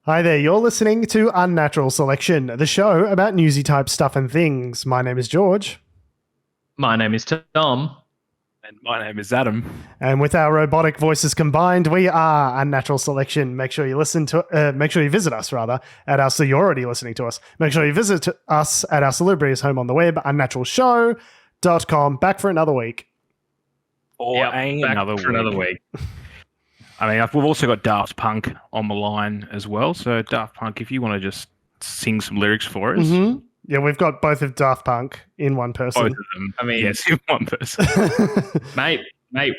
Hi there, you're listening to Unnatural Selection, the show about newsy type stuff and things. My name is George. My name is Tom. And my name is Adam. And with our robotic voices combined, we are Unnatural Selection. Make sure you visit us rather at our, so you're already listening to us. Make sure you visit us at our salubrious home on the web, unnaturalshow.com. Back for another week. Or another week. I mean, we've also got Daft Punk on the line as well. So, Daft Punk, if you want to just sing some lyrics for us. Mm-hmm. Yeah, we've got both of Daft Punk in one person. Both of them. I mean, yes, in one person. mate,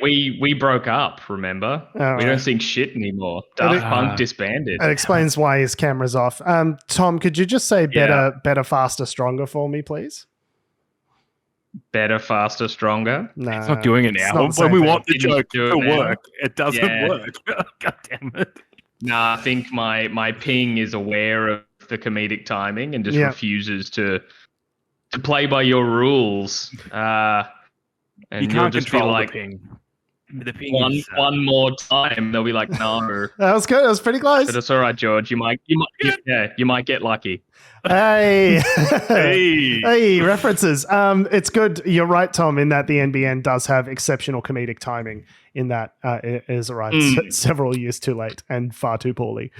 we broke up, remember? We don't sing shit anymore. Daft Punk disbanded. It explains why his camera's off. Tom, could you just say better, faster, stronger for me, please? Better, faster, stronger? No, it's not doing it now. When we want the joke to work, it doesn't work. God damn it. Nah, I think my ping is aware of the comedic timing and just refuses to play by your rules. And you can't control the ping. The ping one more time, they'll be like, no. That was good. That was pretty close. But it's all right, George. You might get lucky. Hey, hey, references. It's good. You're right, Tom, in that the NBN does have exceptional comedic timing in that it is arrived several years too late and far too poorly.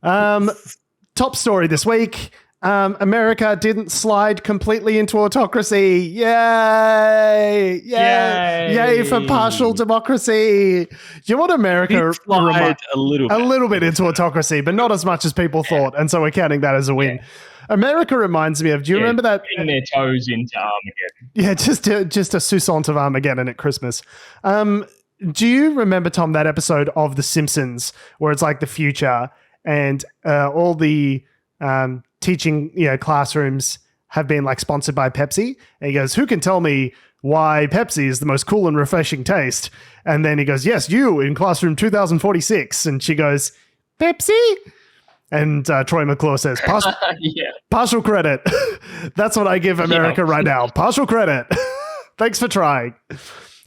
Top story this week. America didn't slide completely into autocracy. Yay! Yay for partial democracy. You want America slide a little bit into autocracy, but not as much as people thought, and so we're counting that as a win. America reminds me of, do you remember that? Putting their toes into Armageddon. Yeah, just a sousant of Armageddon at Christmas. Do you remember, Tom, that episode of The Simpsons where it's like the future and all the teaching classrooms have been like sponsored by Pepsi? And he goes, who can tell me why Pepsi is the most cool and refreshing taste? And then he goes, yes, you in classroom 2046. And she goes, Pepsi? And Troy McClure says, partial credit. That's what I give America right now. Partial credit. Thanks for trying.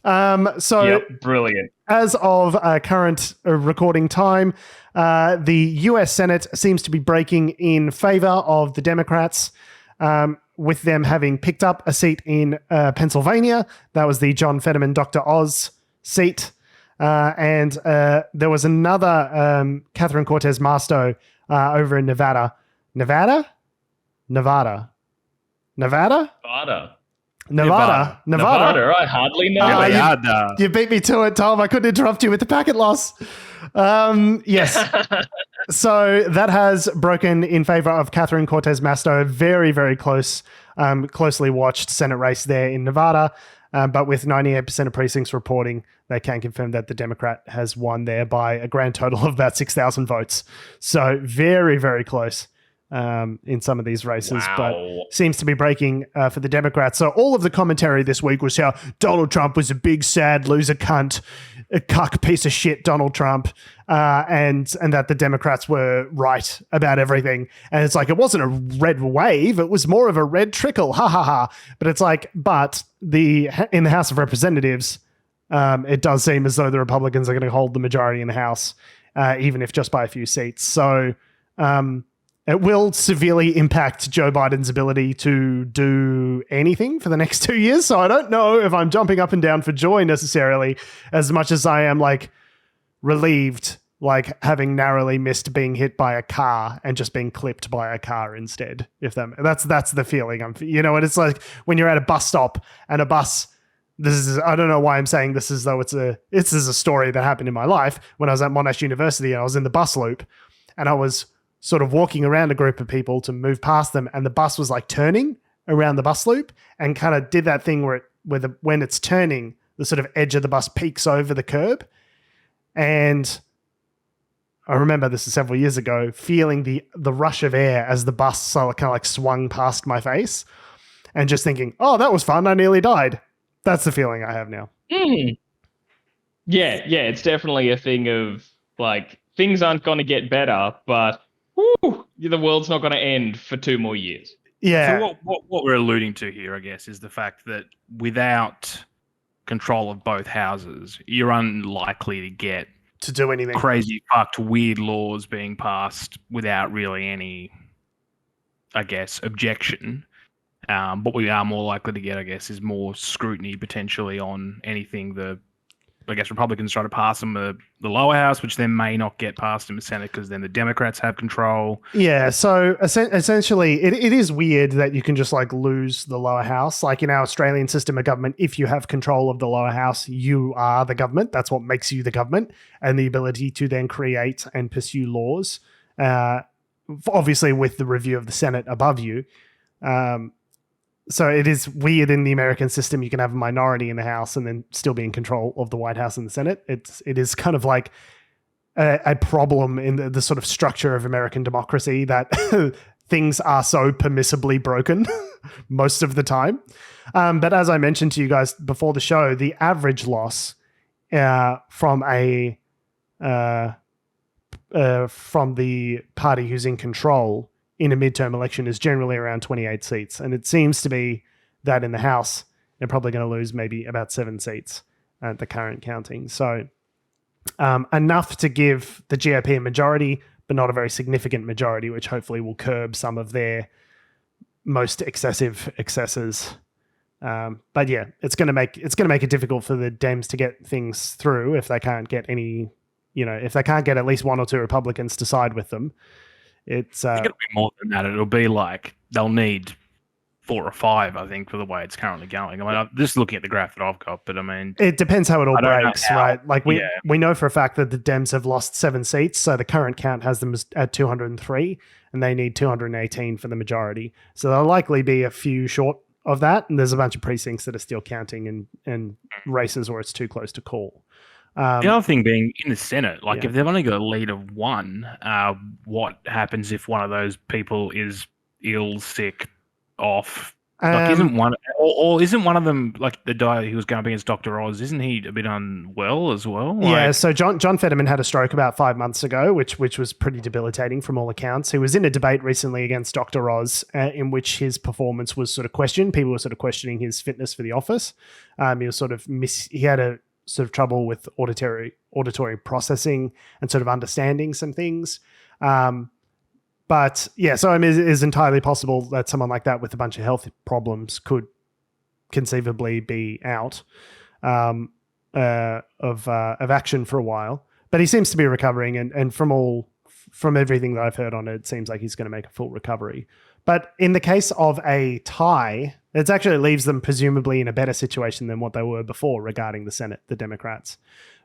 Brilliant. As of current recording time, the US Senate seems to be breaking in favor of the Democrats, with them having picked up a seat in Pennsylvania. That was the John Fetterman, Dr. Oz seat. And there was another Catherine Cortez Masto over in Nevada. Nevada. I hardly know. You beat me to it, Tom. I couldn't interrupt you with the packet loss. Yes. So that has broken in favor of Catherine Cortez Masto. Very, very close, closely watched Senate race there in Nevada. But with 98% of precincts reporting, they can confirm that the Democrat has won there by a grand total of about 6,000 votes. So very, very close in some of these races, but seems to be breaking for the Democrats. So all of the commentary this week was how Donald Trump was a big, sad loser cunt, a cuck piece of shit, Donald Trump, and that the Democrats were right about everything. And it's like, it wasn't a red wave, it was more of a red trickle, ha ha ha. But it's like, in the House of Representatives, it does seem as though the Republicans are going to hold the majority in the House, even if just by a few seats. So it will severely impact Joe Biden's ability to do anything for the next 2 years. So I don't know if I'm jumping up and down for joy necessarily, as much as I am like relieved, like having narrowly missed being hit by a car and just being clipped by a car instead. If that's the feeling and it's like when you're at a bus stop and a bus. I don't know why I'm saying this as though this is a story that happened in my life when I was at Monash University and I was in the bus loop and I was sort of walking around a group of people to move past them, and the bus was like turning around the bus loop and kind of did that thing where when it's turning, the sort of edge of the bus peeks over the curb. And I remember this is several years ago, feeling the rush of air as the bus kind of like swung past my face and just thinking, oh, that was fun. I nearly died. That's the feeling I have now. Yeah, it's definitely a thing of like things aren't going to get better, but the world's not going to end for 2 more years. Yeah. So what we're alluding to here, I guess, is the fact that without control of both houses, you're unlikely to get to do anything. Crazy, fucked, weird laws being passed without really any, I guess, objection. What we are more likely to get, I guess, is more scrutiny potentially on anything I guess Republicans try to pass in the lower house, which then may not get passed in the Senate because then the Democrats have control. Yeah, so essentially it is weird that you can just like lose the lower house. Like in our Australian system of government, if you have control of the lower house, you are the government. That's what makes you the government, and the ability to then create and pursue laws, obviously with the review of the Senate above you. So it is weird in the American system. You can have a minority in the House and then still be in control of the White House and the Senate. It is kind of like a problem in the sort of structure of American democracy that things are so permissibly broken most of the time. But as I mentioned to you guys before the show, the average loss from the party who's in control in a midterm election is generally around 28 seats. And it seems to be that in the House, they're probably going to lose maybe about 7 seats at the current counting. So enough to give the GOP a majority, but not a very significant majority, which hopefully will curb some of their most excessive excesses. But yeah, it's going to make it difficult for the Dems to get things through if they can't get if they can't get at least 1 or 2 Republicans to side with them. It's going to be more than that. It'll be like they'll need 4 or 5, I think, for the way it's currently going. I mean, I'm just looking at the graph that I've got, but I mean, it depends how it all breaks, right? Like we know for a fact that the Dems have lost 7 seats, so the current count has them at 203, and they need 218 for the majority. So they'll likely be a few short of that, and there's a bunch of precincts that are still counting and races where it's too close to call. The other thing being in the Senate, like if they've only got a lead of 1, what happens if one of those people is ill, sick, off? Like, isn't one of them like the guy who was going up against Dr. Oz? Isn't he a bit unwell as well? Yeah. So John Fetterman had a stroke about 5 months ago, which was pretty debilitating from all accounts. He was in a debate recently against Dr. Oz, in which his performance was sort of questioned. People were sort of questioning his fitness for the office. He was sort of he had a sort of trouble with auditory processing and sort of understanding some things. But yeah, so I mean, it is entirely possible that someone like that with a bunch of health problems could conceivably be out of action for a while. But he seems to be recovering, and from everything that I've heard on it, it seems like he's going to make a full recovery. But in the case of a tie, it actually leaves them presumably in a better situation than what they were before regarding the Senate, the Democrats.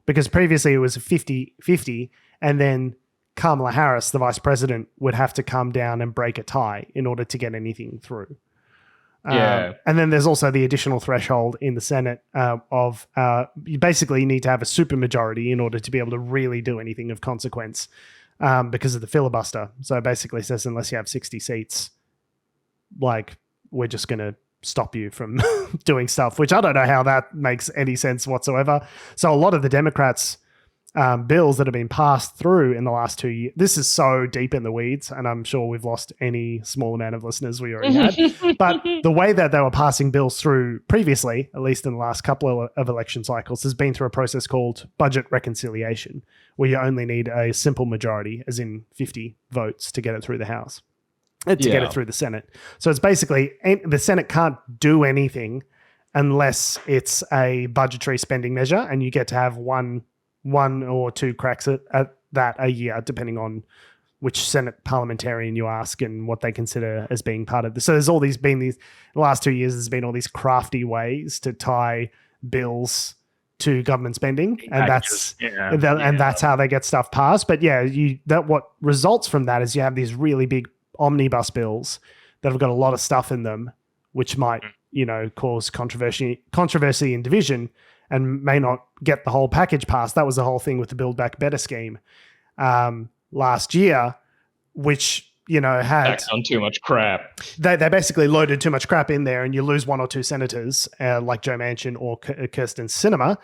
Because previously it was a 50-50, and then Kamala Harris, the vice president, would have to come down and break a tie in order to get anything through. And then there's also the additional threshold in the Senate of you basically need to have a supermajority in order to be able to really do anything of consequence because of the filibuster. So it basically says unless you have 60 seats, like, we're just going to stop you from doing stuff, which I don't know how that makes any sense whatsoever. So a lot of the Democrats' bills that have been passed through in the last 2 years, this is so deep in the weeds, and I'm sure we've lost any small amount of listeners we already had. But the way that they were passing bills through previously, at least in the last couple of election cycles, has been through a process called budget reconciliation, where you only need a simple majority, as in 50 votes, to get it through the House. To get it through the Senate. So it's basically the Senate can't do anything unless it's a budgetary spending measure, and you get to have one or 2 cracks at that a year, depending on which Senate parliamentarian you ask and what they consider as being part of this. So there's all these the last 2 years, there's been all these crafty ways to tie bills to government spending, and that's how they get stuff passed. But yeah, what results from that is you have these really big omnibus bills that have got a lot of stuff in them, which might, cause controversy and division, and may not get the whole package passed. That was the whole thing with the Build Back Better scheme last year, which had on too much crap. They basically loaded too much crap in there, and you lose 1 or 2 senators like Joe Manchin or Kirsten Sinema,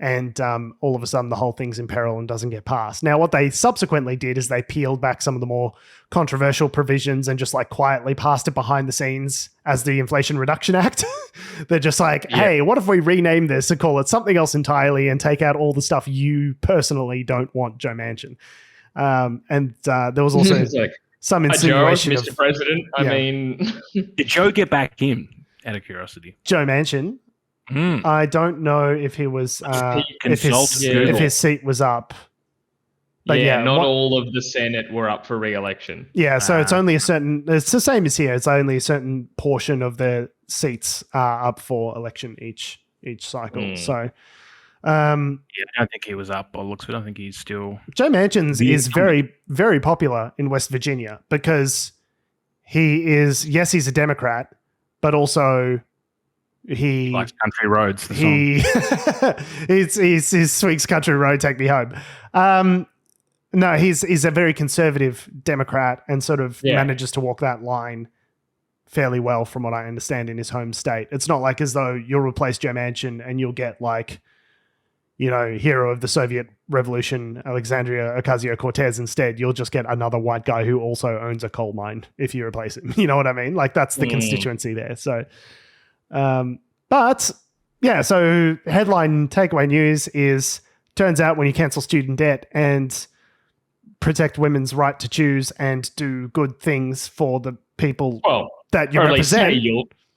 and all of a sudden the whole thing's in peril and doesn't get passed. Now, what they subsequently did is they peeled back some of the more controversial provisions and just like quietly passed it behind the scenes as the Inflation Reduction Act. They're just like, hey, what if we rename this and call it something else entirely and take out all the stuff you personally don't want, Joe Manchin? And there was also some insinuation Joe, Mr. President. I mean, did Joe get back in? Out of curiosity, Joe Manchin. I don't know if he was if his seat was up. But not all of the Senate were up for re-election. Yeah, so it's only a certain. It's the same as here. It's only a certain portion of the seats are up for election each cycle. So, I don't think he was up. By looks of it, I think he's still. Joe Manchin is very, very popular in West Virginia because he's a Democrat, but also he likes country roads. He swings country road, take me home. No, he's a very conservative Democrat and sort of manages to walk that line fairly well, from what I understand, in his home state. It's not like as though you'll replace Joe Manchin and you'll get like, hero of the Soviet Revolution, Alexandria Ocasio-Cortez instead. You'll just get another white guy who also owns a coal mine if you replace him. You know what I mean? Like that's the constituency there. So, so headline takeaway news is, turns out when you cancel student debt and protect women's right to choose and do good things for the people that you represent.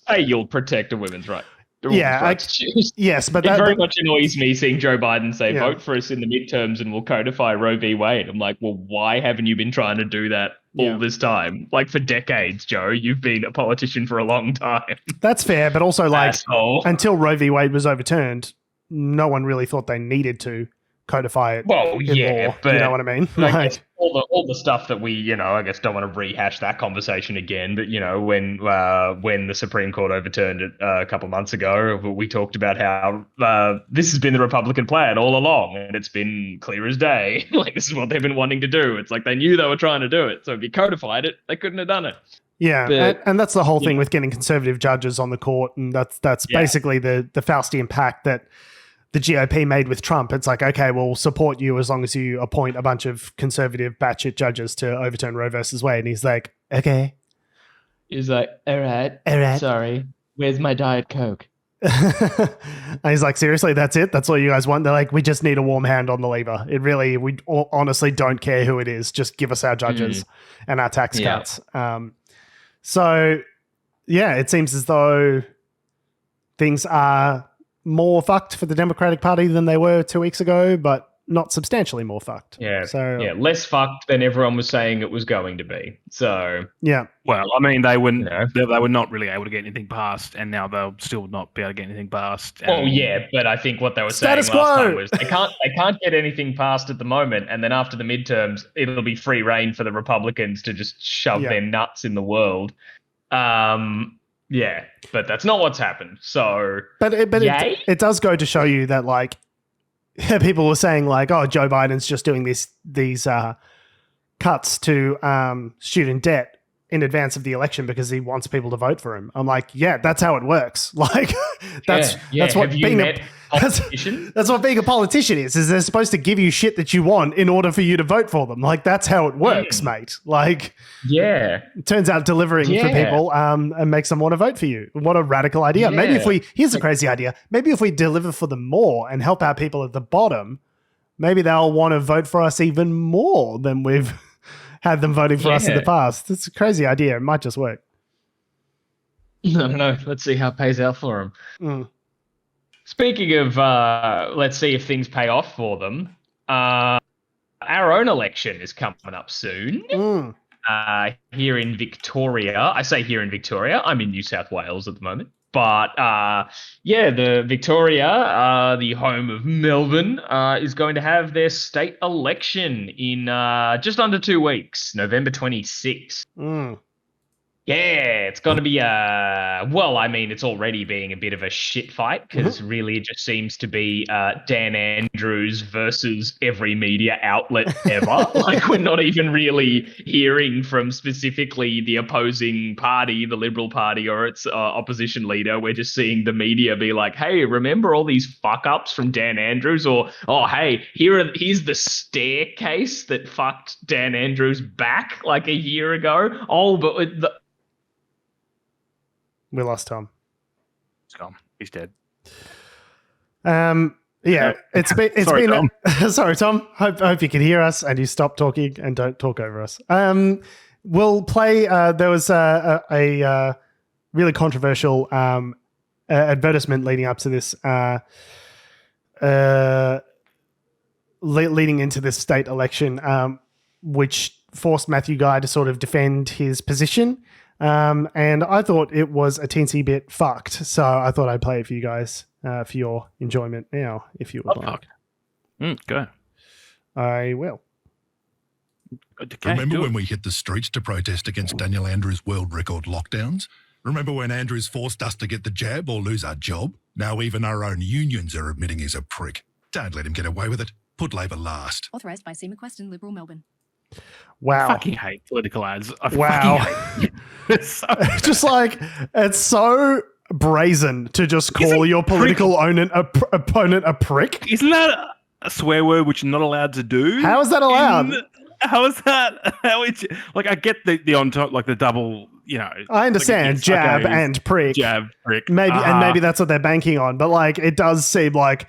Say you'll protect a women's right. Yes, but it very much annoys me seeing Joe Biden say, vote for us in the midterms and we'll codify Roe v. Wade. I'm like, well, why haven't you been trying to do that all this time? Like for decades, Joe, you've been a politician for a long time. That's fair, but also like Asshole. Until Roe v. Wade was overturned, no one really thought they needed to codify it. Well, yeah, law. but You know what I mean? Like, all the stuff that we, I guess don't want to rehash that conversation again. But when the Supreme Court overturned it a couple of months ago, we talked about how this has been the Republican plan all along, and it's been clear as day. Like this is what they've been wanting to do. It's like they knew they were trying to do it. So if you codified it, they couldn't have done it. Yeah, but, and that's the whole thing with getting conservative judges on the court, and that's basically the Faustian pact that the GOP made with Trump. It's like, okay, we'll support you as long as you appoint a bunch of conservative batshit judges to overturn Roe versus Wade. And he's like, okay. He's like, all right. Sorry, where's my Diet Coke? And he's like, seriously, that's it? That's all you guys want? They're like, we just need a warm hand on the lever. We honestly don't care who it is. Just give us our judges and our tax cuts. So, it seems as though things are more fucked for the Democratic Party than they were 2 weeks ago, but not substantially more fucked. Less fucked than everyone was saying it was going to be. So well, I mean, they wouldn't. They were not really able to get anything passed, and now they'll still not be able to get anything passed. But I think what they were saying last time was they can't get anything passed at the moment, and then after the midterms, it'll be free reign for the Republicans to just shove their nuts in the world. But that's not what's happened. So, it does go to show you that like people were saying like, oh, Joe Biden's just doing these cuts to student debt in advance of the election because he wants people to vote for him. I'm like, that's how it works. Like that's what being that's what being a politician is they're supposed to give you shit that you want in order for you to vote for them. Like that's how it works, mate. Like it turns out delivering for people and makes them want to vote for you. What a radical idea. Maybe here's a crazy idea. Maybe if we deliver for them more and help out people at the bottom, maybe they'll want to vote for us even more than we've had them voting for us in the past. It's a crazy idea. It might just work. I don't know. Let's see how it pays out for them. Speaking of, let's see if things pay off for them. Our own election is coming up soon. Here in Victoria. I say here in Victoria. I'm in New South Wales at the moment. But the Victoria, the home of Melbourne, is going to have their state election in just under 2 weeks, November 26th. Yeah, it's going to be well, I mean, it's already being a bit of a shit fight because really it just seems to be Dan Andrews versus every media outlet ever. Like, we're not even really hearing from specifically the opposing party, the Liberal Party, or its opposition leader. We're just seeing the media be like, hey, remember all these fuck-ups from Dan Andrews? Or, oh, hey, here's the staircase that fucked Dan Andrews back like a year ago. Oh, but we lost Tom. He's gone. He's dead. Yeah, it's Sorry, been. Tom. Sorry, Tom. Hope you can hear us and you stop talking and don't talk over us. We'll play. There was a really controversial advertisement leading up to this. Leading into this state election, which forced Matthew Guy to sort of defend his position. And I thought it was a teensy bit fucked. So I thought I'd play it for you guys for your enjoyment now, if you would like. Go. I will. Okay, Remember when we hit the streets to protest against Daniel Andrews' world record lockdowns? Remember when Andrews forced us to get the jab or lose our job? Now even our own unions are admitting he's a prick. Don't let him get away with it. Put Labor last. Authorised by C. McQuestion, Liberal Melbourne. Wow. I fucking hate political ads. I Wow. fucking hate it's so bad. Just like, it's so brazen to just call your political opponent a prick. Isn't that a swear word which you're not allowed to do? How is that allowed? How is that? How is like I get the on top, like the double, you know. I understand like jab okay, and prick. jab prick. Maybe and maybe that's what they're banking on, but like it does seem like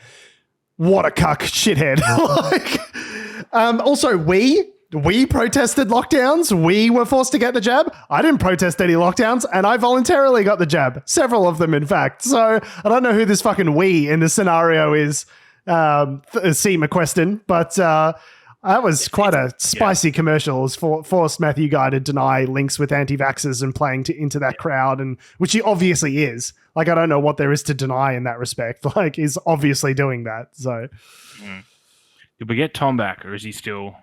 what a cuck shithead. Also we protested lockdowns. We were forced to get the jab. I didn't protest any lockdowns, and I voluntarily got the jab. Several of them, in fact. So I don't know who this fucking we in this scenario is. C. McQuestion, but that was quite a spicy commercial. It was forced Matthew Guy to deny links with anti-vaxxers and playing into that crowd, and which he obviously is. Like, I don't know what there is to deny in that respect. Like, he's obviously doing that. So, Did we get Tom back, or is he still?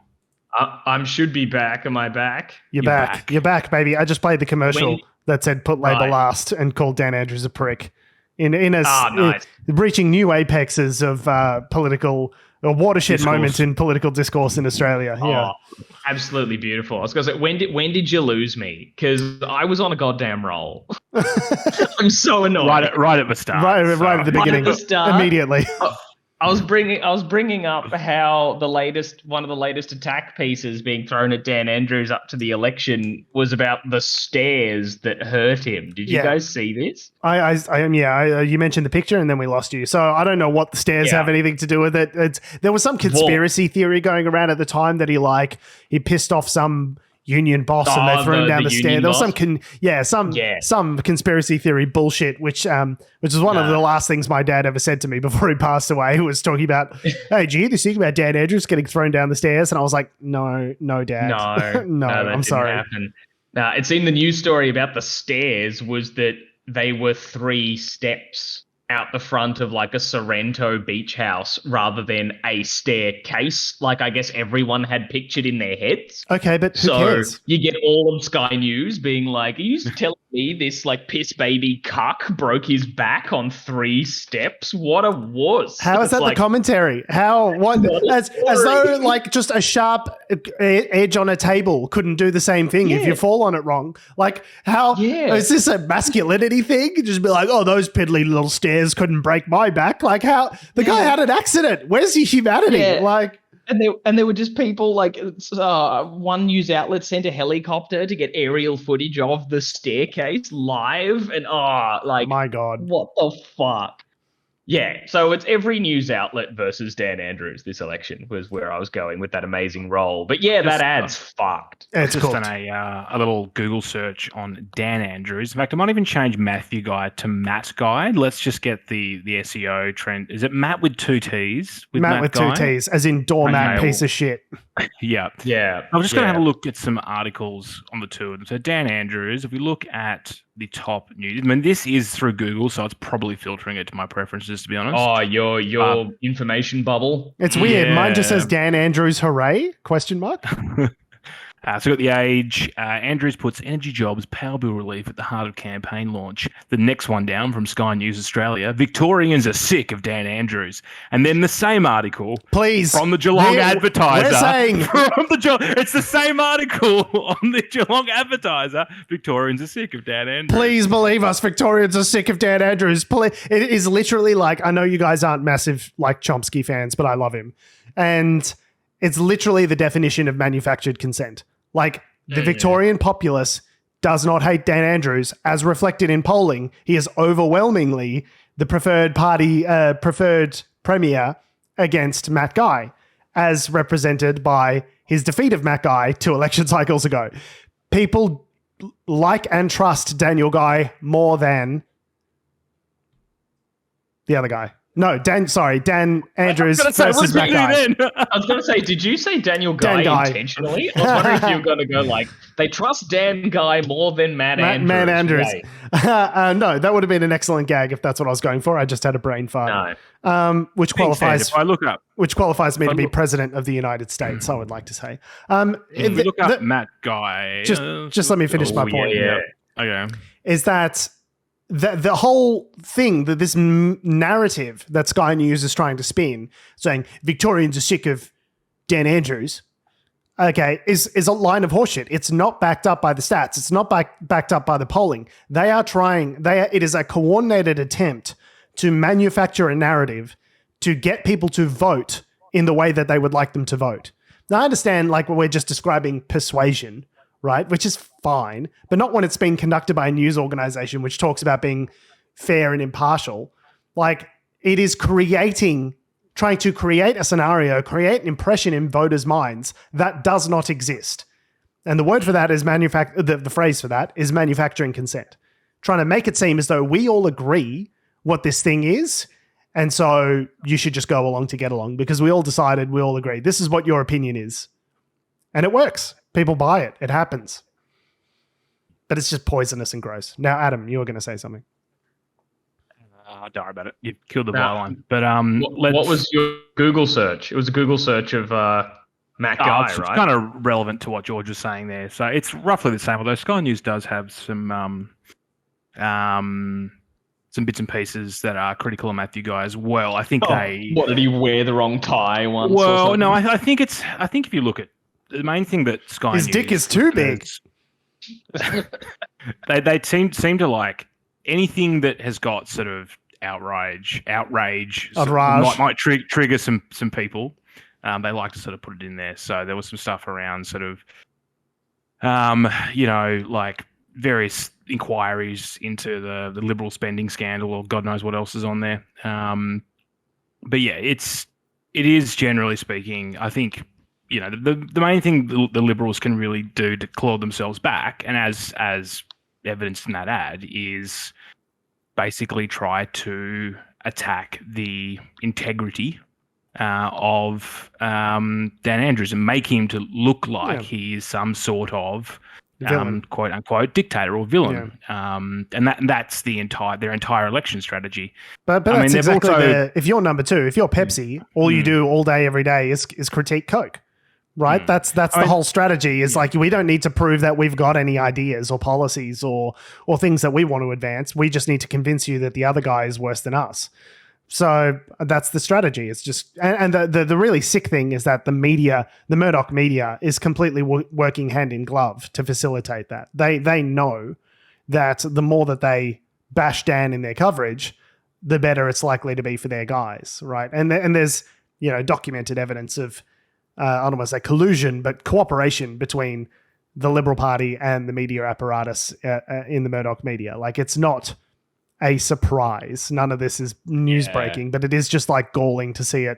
I should be back. Am I back? You're back. You're back, baby. I just played the commercial that said "Put Labor last" and called Dan Andrews a prick. Nice. Reaching new apexes of political watershed discourse. moments in political discourse in Australia. Yeah, absolutely beautiful. I was going to say, when did you lose me? Because I was on a goddamn roll. I'm so annoyed. Right at the start. Right at the beginning. Right at the start. Immediately. I was bringing up how one of the latest attack pieces being thrown at Dan Andrews up to the election was about the stairs that hurt him. Did you guys see this? You mentioned the picture and then we lost you. So I don't know what the stairs have anything to do with it. There was some conspiracy theory going around at the time that he pissed off some union boss and they threw him down the stairs. There was some conspiracy theory bullshit, which is one of the last things my dad ever said to me before he passed away. He was talking about, hey, did you hear this thing about Dan Andrews getting thrown down the stairs? And I was like, no, Dad. No, I'm sorry. Happen. It seemed the news story about the stairs was that they were 3 steps out the front of like a Sorrento beach house rather than a staircase, like I guess everyone had pictured in their heads. Okay, but who cares? You get all of Sky News being like, are you telling me this like piss baby cuck broke his back on 3 steps? What a wuss. How is that the commentary? As though like just a sharp edge on a table couldn't do the same thing if you fall on it wrong. Like is this a masculinity thing? Just be like, oh, those piddly little stairs couldn't break my back. Like how the guy had an accident. Where's his humanity? Yeah. Like, and there were just people like one news outlet sent a helicopter to get aerial footage of the staircase live, and my God, what the fuck? Yeah, so it's every news outlet versus Dan Andrews this election was where I was going with that amazing role. But yeah, that ad's fucked. It's just cool. done a little Google search on Dan Andrews. In fact, I might even change Matthew Guy to Matt Guy. Let's just get the SEO trend. Is it Matt with 2 T's? Matt with Guy? 2 T's, as in doormat piece of shit. Yeah. I'm just going to have a look at some articles on the 2 of them. So Dan Andrews, if we look at the top news, I mean, this is through Google, so it's probably filtering it to my preferences, to be honest. Oh, your information bubble. It's weird. Mine just says Dan Andrews, hooray? ? So we've got The Age. Andrews puts energy jobs, power bill relief at the heart of campaign launch. The next one down from Sky News Australia. Victorians are sick of Dan Andrews. And then the same article from the Geelong Advertiser. We're saying it's the same article on the Geelong Advertiser. Victorians are sick of Dan Andrews. Please believe us, Victorians are sick of Dan Andrews. It is literally like, I know you guys aren't massive like Chomsky fans, but I love him. And it's literally the definition of manufactured consent. Like, the Victorian populace does not hate Dan Andrews, as reflected in polling. He is overwhelmingly the preferred premier against Matt Guy, as represented by his defeat of Matt Guy 2 election cycles ago. People like and trust Daniel Guy more than the other guy. No, Dan Andrews versus Matt Guy. I was going to say, did you say Daniel Guy intentionally? I was wondering if you were going to go like, they trust Dan Guy more than Matt Andrews. Matt Andrews. No, that would have been an excellent gag if that's what I was going for. I just had a brain fart. No. Which qualifies me to be look, president of the United States, I would like to say. If we look up Matt Guy. Just let me finish my point. Yeah. Okay. Is that the whole thing, that this narrative that Sky News is trying to spin, saying Victorians are sick of Dan Andrews, okay, is a line of horseshit. It's not backed up by the stats. It's not backed up by the polling. It is a coordinated attempt to manufacture a narrative to get people to vote in the way that they would like them to vote. Now, I understand, like, we're just describing persuasion, right? Which is fine, but not when it's being conducted by a news organization which talks about being fair and impartial. Like, it is trying to create a scenario, create an impression in voters' minds that does not exist. And the word for that is the phrase for that is manufacturing consent. Trying to make it seem as though we all agree what this thing is, and so you should just go along to get along because we all decided, we all agree. This is what your opinion is. And it works. People buy it. It happens. But it's just poisonous and gross. Now, Adam, you were going to say something. Don't worry about it. You killed the byline. But what was your Google search? It was a Google search of Matt Guy, it's right? kind of relevant to what George was saying there. So it's roughly the same, although Sky News does have some bits and pieces that are critical of Matthew Guy as well. I think What, did he wear the wrong tie once? Well, no, I think if you look at the main thing that Sky His News dick is too big. They seem to like anything that has got sort of outrage might trigger some people. They like to sort of put it in there. So there was some stuff around sort of, like various inquiries into the Liberal spending scandal, or God knows what else is on there. But yeah, it is generally speaking, I think, the main thing the Liberals can really do to claw themselves back, and as evidenced in that ad, is basically try to attack the integrity of Dan Andrews and make him to look like he is some sort of quote unquote dictator or villain. And that's their entire election strategy. But I mean, that's exactly if you're number two, if you're Pepsi, all you do all day every day is critique Coke. Right? That's the whole strategy, is like, we don't need to prove that we've got any ideas or policies or things that we want to advance. We just need to convince you that the other guy is worse than us. So that's the strategy. It's just, and the really sick thing is that the Murdoch media is completely working hand in glove to facilitate that. They know that the more that they bash Dan in their coverage, the better it's likely to be for their guys. Right. And there's, documented evidence of, I don't want to say collusion, but cooperation between the Liberal Party and the media apparatus in the Murdoch media. Like, it's not a surprise. None of this is news breaking, but it is just like galling to see it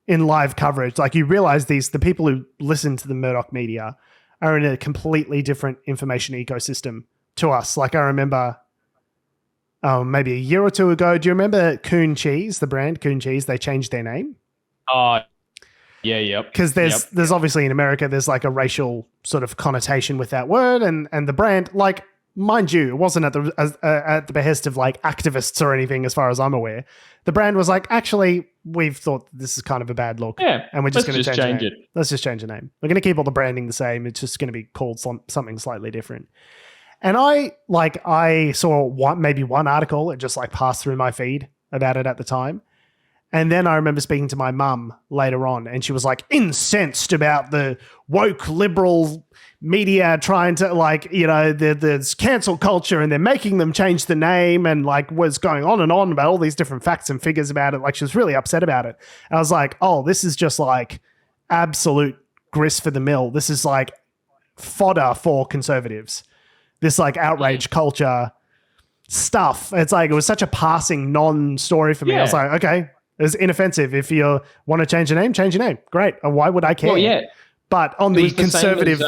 in live coverage. Like, you realize the people who listen to the Murdoch media are in a completely different information ecosystem to us. Like, I remember maybe a year or two ago, do you remember Coon Cheese, the brand Coon Cheese? They changed their name. Yeah, yep. Because there's obviously in America, there's like a racial sort of connotation with that word, and the brand, like, mind you, it wasn't at the behest of like activists or anything, as far as I'm aware. The brand was like, actually, we've thought this is kind of a bad look. Yeah, and we're just going to let's change change the it. name. Let's just change the name. We're going to keep all the branding the same. It's just going to be called something slightly different. And I saw maybe one article. It just like passed through my feed about it at the time. And then I remember speaking to my mum later on, and she was like incensed about the woke liberal media trying to there's cancel culture and they're making them change the name, and like was going on and on about all these different facts and figures about it. Like she was really upset about it. And I was like, oh, this is just like absolute grist for the mill. This is like fodder for conservatives. This like outrage culture stuff. It's like, it was such a passing non-story for me. I was like, okay, it's inoffensive. If you want to change your name, change your name. Great. Why would I care? Well, yeah. But on the conservative,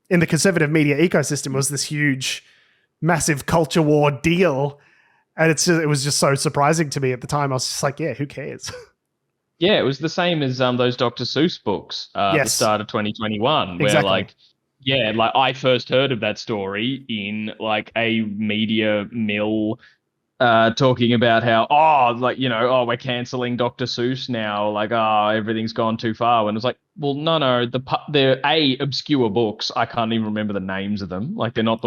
in the conservative media ecosystem was this huge, massive culture war deal. And it was just so surprising to me at the time. I was just like, yeah, who cares? Yeah, it was the same as those Dr. Seuss books at the start of 2021, where I first heard of that story in like a media mill talking about how, we're canceling Dr. Seuss now, like, everything's gone too far. And it's like, well, no, they're obscure books. I can't even remember the names of them. Like, they're not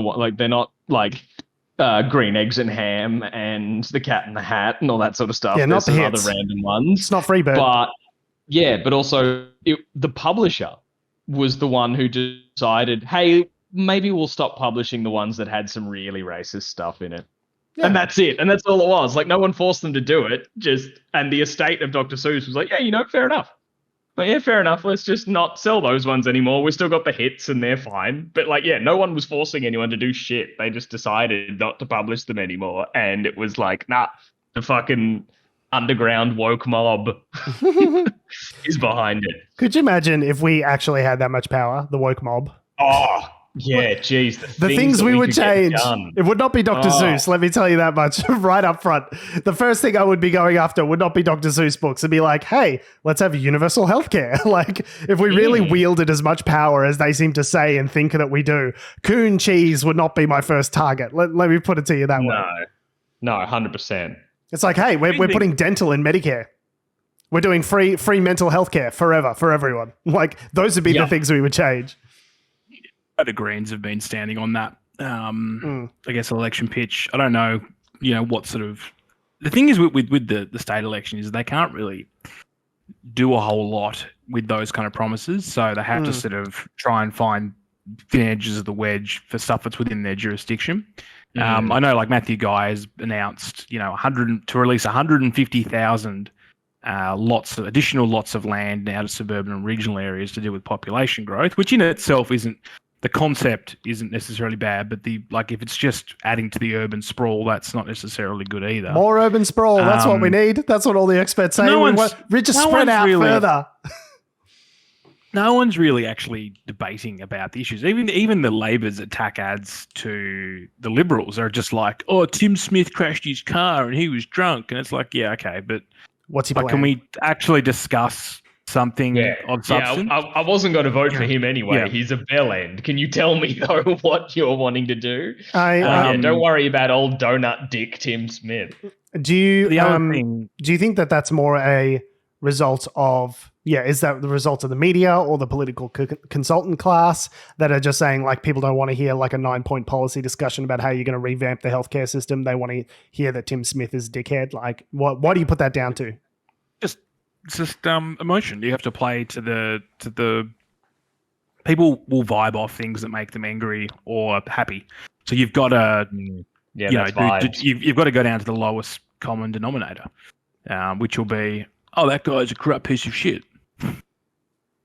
Green Eggs and Ham and The Cat in the Hat and all that sort of stuff. Yeah, not the some hits. other random ones. It's not Freebird. But also the publisher was the one who decided, hey, maybe we'll stop publishing the ones that had some really racist stuff in it. Yeah. And that's it. And that's all it was. Like, no one forced them to do it. And the estate of Dr. Seuss was like, yeah, fair enough. Like, yeah, fair enough. Let's just not sell those ones anymore. We've still got the hits and they're fine. But no one was forcing anyone to do shit. They just decided not to publish them anymore. And it was like, nah, the fucking underground woke mob is behind it. Could you imagine if we actually had that much power, the woke mob? Oh, yeah, geez. The things we would change. It would not be Dr. Seuss, let me tell you that much right up front. The first thing I would be going after would not be Dr. Seuss books. It'd be like, hey, let's have universal healthcare. Like, if we really wielded as much power as they seem to say and think that we do, coon cheese would not be my first target. Let me put it to you that way. No, 100%. It's like, hey, we're putting dental in Medicare. We're doing free mental health care forever for everyone. Like, those would be the things we would change. The Greens have been standing on that, I guess, election pitch. I don't know, what sort of... The thing is with the state election is they can't really do a whole lot with those kind of promises. So they have to sort of try and find thin edges of the wedge for stuff that's within their jurisdiction. I know, like, Matthew Guy has announced, to release 150,000 additional lots of land now to suburban and regional areas to deal with population growth, which in itself isn't... The concept isn't necessarily bad, but if it's just adding to the urban sprawl, that's not necessarily good either. More urban sprawl. That's what we need. That's what all the experts say. We just spread out further. No one's really actually debating about the issues. Even the Labor's attack ads to the Liberals are just like, oh, Tim Smith crashed his car and he was drunk. And it's like, yeah, okay, but what's he playing? Can we actually discuss something on substance? Yeah, I wasn't going to vote for him anyway. Yeah. He's a bell end. Can you tell me, though, what you're wanting to do? Don't worry about old donut dick Tim Smith. Do you think that that's more a result of... is that the result of the media or the political consultant class that are just saying, like, people don't want to hear like a 9-point policy discussion about how you're going to revamp the healthcare system? They want to hear that Tim Smith is a dickhead. Like, why do you put that down to? It's just emotion. You have to play to the people will vibe off things that make them angry or happy. So you've got to you've got to go down to the lowest common denominator, which will be, oh, that guy's a corrupt piece of shit.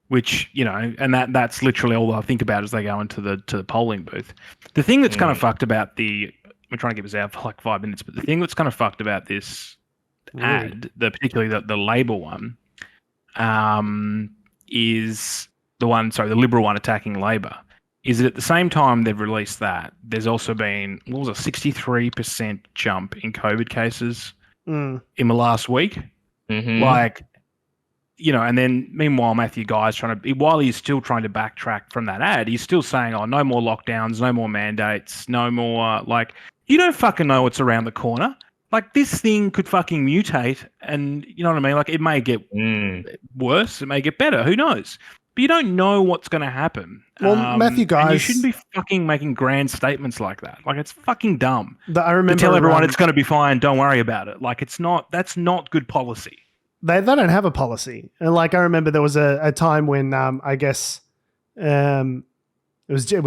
Which, and that's literally all they'll think about as they go into the polling booth. The thing that's kind of fucked about we're trying to keep us out for like 5 minutes, but the thing that's kind of fucked about this ad, particularly the Labor one, is the Liberal one attacking Labor, is that at the same time they've released that, there's also been, a 63% jump in COVID cases in the last week. Mm-hmm. Like, and then meanwhile Matthew Guy's while he's still trying to backtrack from that ad, he's still saying, oh, no more lockdowns, no more mandates, no more, you don't fucking know what's around the corner. Like, this thing could fucking mutate, and you know what I mean? Like, it may get worse, it may get better, who knows? But you don't know what's going to happen. Well, Matthew, guys, and you shouldn't be fucking making grand statements like that. Like, it's fucking dumb. I remember to tell everyone it's going to be fine, don't worry about it. Like, that's not good policy. They don't have a policy. And like, I remember there was a time when I guess it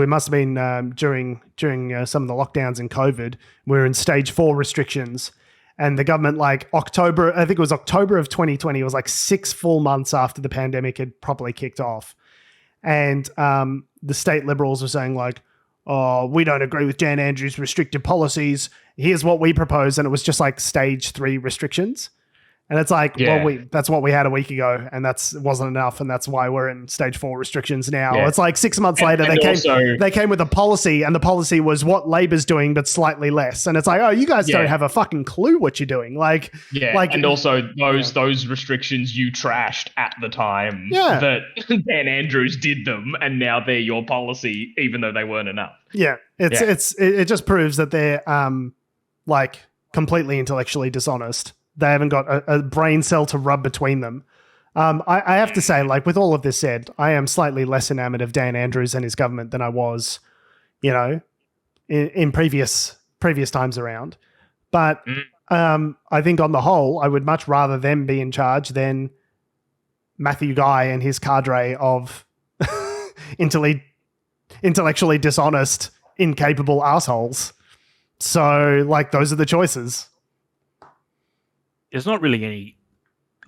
must have been during some of the lockdowns in COVID. We were in stage 4 restrictions, and the government, like October, I think it was October of 2020. It was like 6 full months after the pandemic had properly kicked off, and the state Liberals were saying like, "Oh, we don't agree with Dan Andrews' restrictive policies. Here's what we propose," and it was just like stage 3 restrictions. And it's like, well, that's what we had a week ago, and it wasn't enough, and that's why we're in stage 4 restrictions now. Yeah. It's like 6 months later, they came with a policy, and the policy was what Labor's doing, but slightly less. And it's like, oh, you guys don't have a fucking clue what you're doing. And also those restrictions you trashed at the time that Dan Andrews did them, and now they're your policy, even though they weren't enough. Yeah, it just proves that they're like completely intellectually dishonest. They haven't got a brain cell to rub between them. I have to say, like, with all of this said, I am slightly less enamored of Dan Andrews and his government than I was, in previous times around. But I think on the whole, I would much rather them be in charge than Matthew Guy and his cadre of intellectually dishonest, incapable assholes. So, like, those are the choices. There's not really any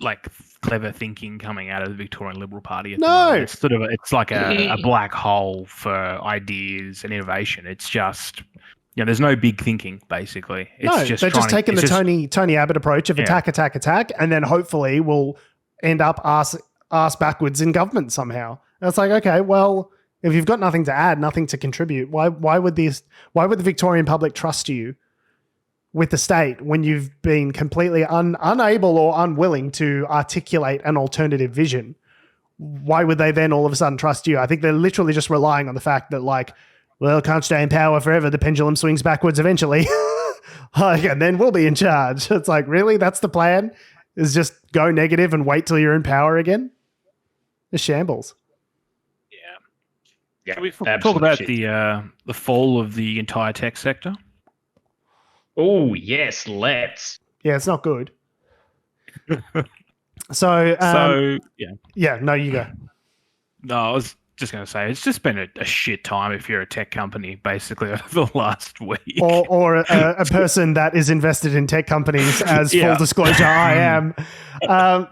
like clever thinking coming out of the Victorian Liberal Party at the moment. It's sort of it's like a black hole for ideas and innovation. It's just there's no big thinking basically. They're just taking the Tony Abbott approach of attack, and then hopefully we'll end up ass backwards in government somehow. And it's like, okay, well, if you've got nothing to add, nothing to contribute, why would the Victorian public trust you with the state when you've been completely unable or unwilling to articulate an alternative vision? Why would they then all of a sudden trust you? I think they're literally just relying on the fact that, like, well, can't stay in power forever. The pendulum swings backwards eventually. And then we'll be in charge. It's like, really? That's the plan? Is just go negative and wait till you're in power again? It's shambles. Yeah. Can we talk about the fall of the entire tech sector? Oh, yes, let's. Yeah, it's not good. So no, you go. No, I was just going to say, it's just been a shit time if you're a tech company, basically, over the last week. Or a person that is invested in tech companies, as full disclosure, I am.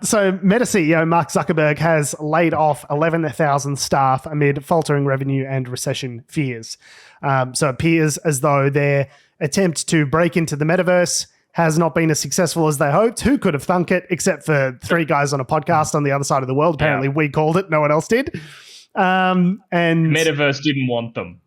So Meta CEO Mark Zuckerberg has laid off 11,000 staff amid faltering revenue and recession fears. So it appears as though their attempt to break into the metaverse has not been as successful as they hoped. Who could have thunk it, except for 3 guys on a podcast on the other side of the world? Apparently we called it, no one else did. And Metaverse didn't want them.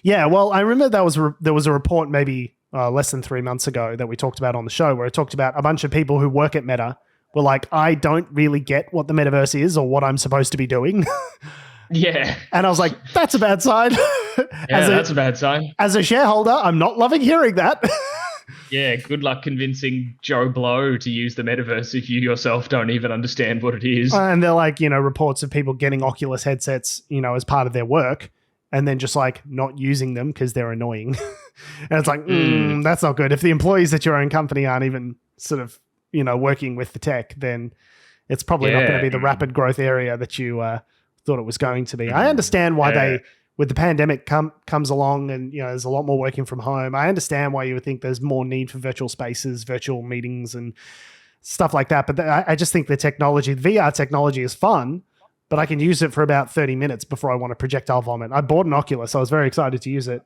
Yeah, well, I remember there was a report maybe less than 3 months ago that we talked about on the show, where it talked about a bunch of people who work at Meta were like, I don't really get what the metaverse is or what I'm supposed to be doing. Yeah. And I was like, that's a bad sign. That's a bad sign. As a shareholder, I'm not loving hearing that. Yeah, good luck convincing Joe Blow to use the metaverse if you yourself don't even understand what it is. And they're like, reports of people getting Oculus headsets, as part of their work, and then just like not using them because they're annoying. And it's like, that's not good. If the employees at your own company aren't even sort of, working with the tech, then it's probably not going to be the rapid growth area that you thought it was going to be. I understand why they, with the pandemic comes along and, there's a lot more working from home. I understand why you would think there's more need for virtual spaces, virtual meetings and stuff like that. But I just think the VR technology is fun, but I can use it for about 30 minutes before I want to projectile vomit. I bought an Oculus. I was very excited to use it.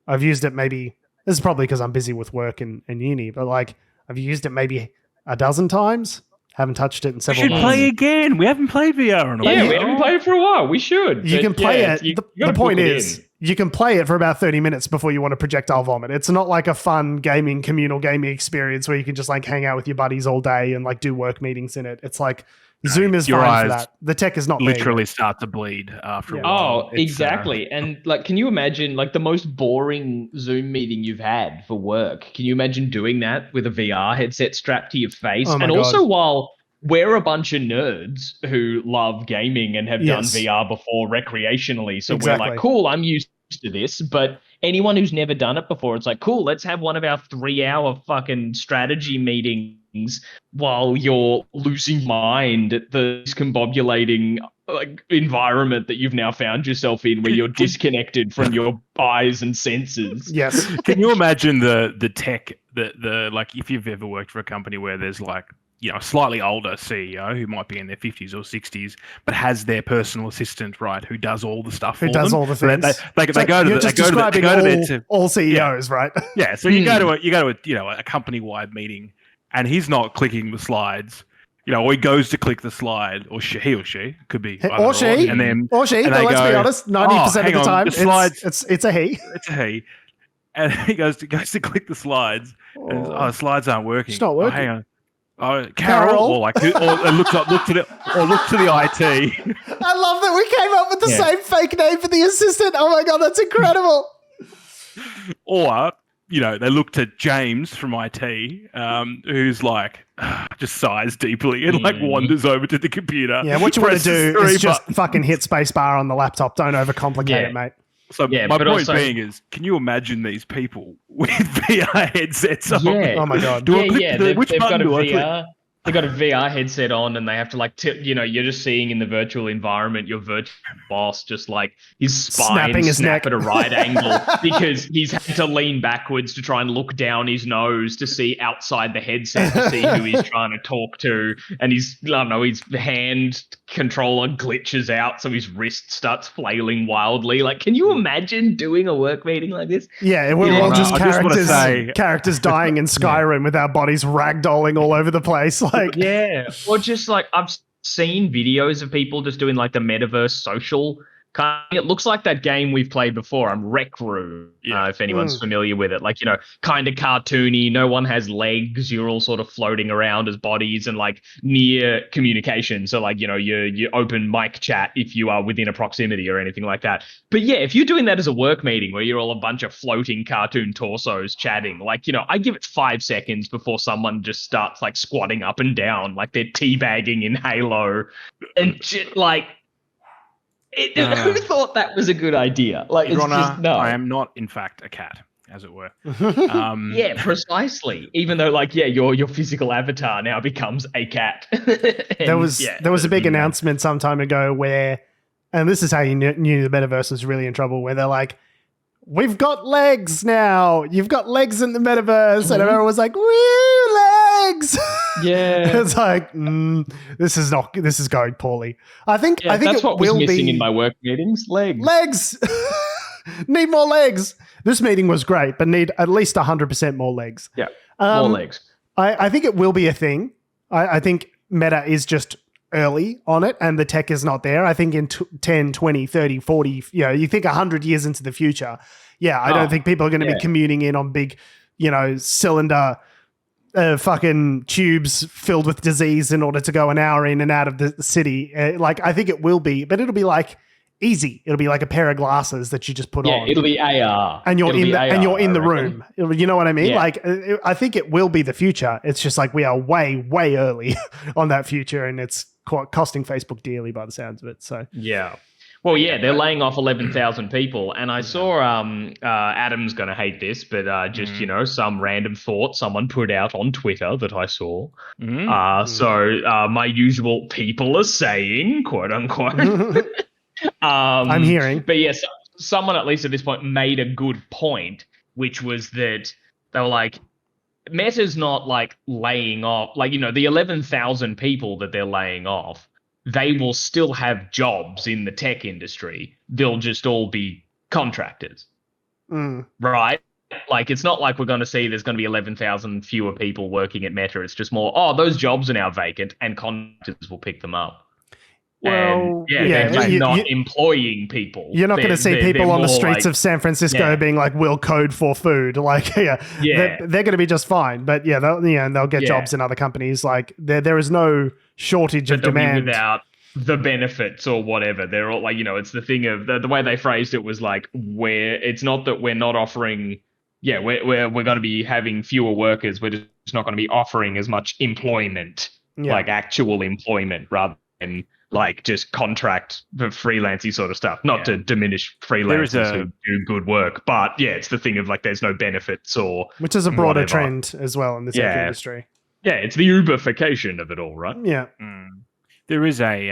I've used it maybe, this is probably because I'm busy with work and uni, but like I've used it maybe a dozen times. Haven't touched it in several months. We should play again. We haven't played VR in a while. Yeah, we haven't played it for a while. We should. You can play it. The point is, you can play it for about 30 minutes before you want to projectile vomit. It's not like a fun communal gaming experience where you can just like hang out with your buddies all day and like do work meetings in it. It's like Zoom is your fine for eyes that. The tech is not there literally start to bleed after a Yeah. while. Oh, exactly. And like, can you imagine like the most boring Zoom meeting you've had for work? Can you imagine doing that with a VR headset strapped to your face? Oh my And God. also, while we're a bunch of nerds who love gaming and have done Yes. VR before recreationally, so we're Exactly. like, cool, I'm used to this. But anyone who's never done it before, it's like, cool, let's have one of our 3-hour fucking strategy meetings while you're losing mind at the discombobulating like environment that you've now found yourself in, where you're disconnected from your eyes and senses. Yes. Can you imagine the tech, the like, if you've ever worked for a company where there's like, you know, a slightly older CEO who might be in their 50s or 60s, but has their personal assistant, right, who does all the stuff Who for does them. all the So things. They So go to you're the, just they go to the, they describing go to their all CEOs, right? yeah. So you go to a you know, a company-wide meeting, and he's not clicking the slides. You know, or he goes to click the slide, or he or she could be either Or she. and then Or she. and But they let's be go, honest, 90% of hang the on, time, the slides- it's a he. it's a he, and he goes to click the slides, and the slides aren't working. It's not Oh, working. hang on. Oh, Carol, Carol. or like, or look to the IT. I love that we came up with the Yeah. same fake name for the assistant. Oh my God, that's incredible. Or, you know, they look to James from IT, who's like, just sighs deeply and like wanders over to the computer. Yeah, what you want to presses do three is just buttons. fucking hit spacebar on the laptop. Don't overcomplicate Yeah. it, mate. So Yeah, my but point also- being is, can you imagine these people with VR headsets on? Yeah. Oh my God. Do I click the- which They've got button a do I click? VR. They've got a VR headset on, and they have to like you know, you're just seeing in the virtual environment your virtual boss just like his spine Snapping his snap neck. at a right angle because he's had to lean backwards to try and look down his nose to see outside the headset to see who he's trying to talk to, and his hand controller glitches out, so his wrist starts flailing wildly. Like, can you imagine doing a work meeting like this? Yeah, we're Yeah, all no, just I just wanna say- characters dying in Skyrim with our bodies ragdolling all over the place. Like, Yeah, or just like I've seen videos of people just doing like the metaverse social kind. It looks like that game we've played before, Rec Room. If anyone's familiar with it, like, you know, kind of cartoony. No one has legs. You're all sort of floating around as bodies and like near communication. So like, you know, you open mic chat if you are within a proximity or anything like that. But yeah, if you're doing that as a work meeting where you're all a bunch of floating cartoon torsos chatting, like, you know, I give it 5 seconds before someone just starts like squatting up and down like they're teabagging in Halo, and like. Who thought that was a good idea? Like, Your it's Honor, just no. I am not, in fact, a cat, as it were. Yeah, precisely. Even though, like, yeah, your physical avatar now becomes a cat. there was a big announcement some time ago where, and this is how you knew the metaverse was really in trouble, where they're like, we've got legs now. You've got legs in the metaverse. And everyone was like, woo, legs. Yeah. It's like, this is going poorly. I think that's it what was will missing be in my work meetings. Legs. legs. Need more legs. This meeting was great, but need at least 100% more legs. Yeah. More legs. I think it will be a thing. I think Meta is just early on it and the tech is not there. I think in 10, 20, 30, 40, you know, you think 100 years into the future, I don't think people are going to be commuting in on big, you know, cylinder fucking tubes filled with disease in order to go an hour in and out of the city. Like, I think it will be, but it'll be like easy. It'll be like a pair of glasses that you just put on. Yeah, it'll be AR. And you're in the room. You know what I mean? Yeah. Like, I think it will be the future. It's just like we are way, way early on that future, and it's costing Facebook dearly by the sounds of it. So Yeah. Well, yeah, they're laying off 11,000 people, and I saw Adam's going to hate this, but just you know, some random thought someone put out on Twitter that I saw. So my usual people are saying, quote unquote. I'm hearing, but yes, someone at least at this point made a good point, which was that they were like, Meta's not like laying off, like, you know, the 11,000 people that they're laying off, they will still have jobs in the tech industry. They'll just all be contractors, right? Like, it's not like we're going to see there's going to be 11,000 fewer people working at Meta. It's just more, those jobs are now vacant and contractors will pick them up. Well, they're just not employing people. You're not going to see people on the streets of San Francisco being like, "We'll code for food." Like, they're going to be just fine. But they'll get jobs in other companies. Like, there is no shortage of demand without the benefits or whatever. They're all like, it's the thing of the way they phrased it was like, it's not that we're not offering. Yeah, we're going to be having fewer workers. We're just not going to be offering as much employment, like actual employment, rather than like just contract for freelancey sort of stuff. Not to diminish freelancers who do good work, but it's the thing of like there's no benefits which is a broader trend as well in the tech industry. Yeah, it's the Uberification of it all, right? Yeah. There is a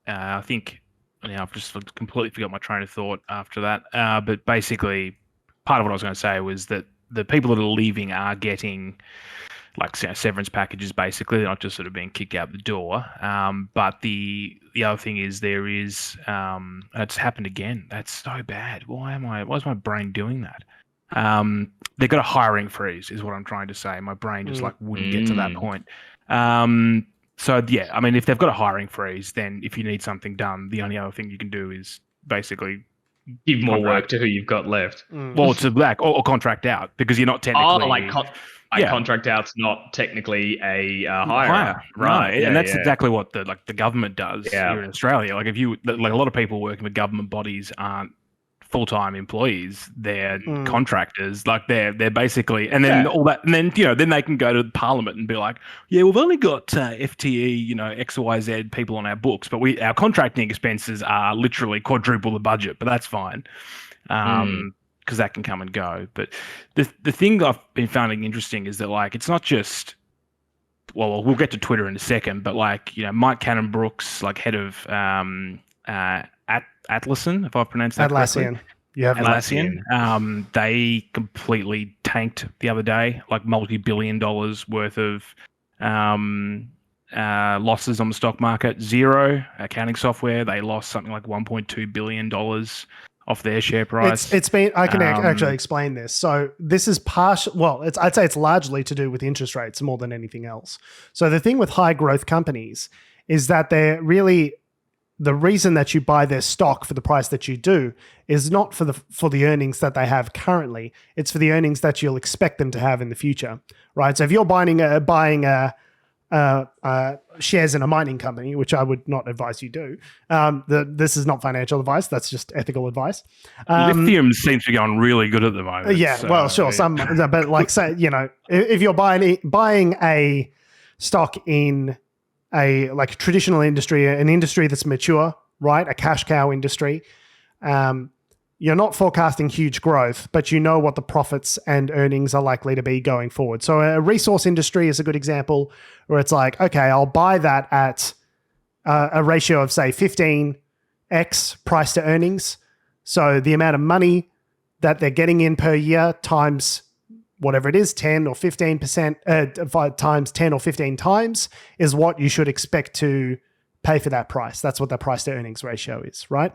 I think I've just completely forgot my train of thought after that. But basically, part of what I was going to say was that the people that are leaving are getting like severance packages. Basically, they're not just sort of being kicked out the door. But the other thing is there is it's happened again. That's so bad. Why is my brain doing that? They've got a hiring freeze, is what I'm trying to say. My brain just like wouldn't get to that point. So I mean, if they've got a hiring freeze, then if you need something done, the only other thing you can do is basically give more work to who you've got left. Well, to black or contract out, because you're not technically. Contract out's not technically a hire. Right? And that's exactly what the government does here in Australia. Like, if you a lot of people working with government bodies aren't full-time employees, they're contractors. Like, they're basically, and then all that, and then then they can go to Parliament and be like, we've only got FTE XYZ people on our books, but our contracting expenses are literally quadruple the budget, but that's fine. Because that can come and go. But the thing I've been finding interesting is that, like, it's not just, well, we'll get to Twitter in a second, but like, Mike Cannon-Brookes, like head of Atlassian, if I pronounced that correctly. You have Atlassian. They completely tanked the other day, like multi-billion dollars worth of losses on the stock market. Xero accounting software, they lost something like $1.2 billion off their share price. It's been. I can actually explain this. So this is I'd say it's largely to do with interest rates more than anything else. So the thing with high growth companies is that they're really, the reason that you buy their stock for the price that you do is not for the earnings that they have currently. It's for the earnings that you'll expect them to have in the future, right? So if you're buying shares in a mining company, which I would not advise you do. This is not financial advice. That's just ethical advice. Lithium seems to be going really good at the moment. Well, sure. But like, say, if you're buying a stock in a like traditional industry, an industry that's mature, right? A cash cow industry. You're not forecasting huge growth, but you know what the profits and earnings are likely to be going forward. So a resource industry is a good example where it's like, okay, I'll buy that at a ratio of, say, 15x price to earnings. So the amount of money that they're getting in per year times whatever it is, 10 or 15%, times 10 or 15 times is what you should expect to pay for that price. That's what the price to earnings ratio is, right?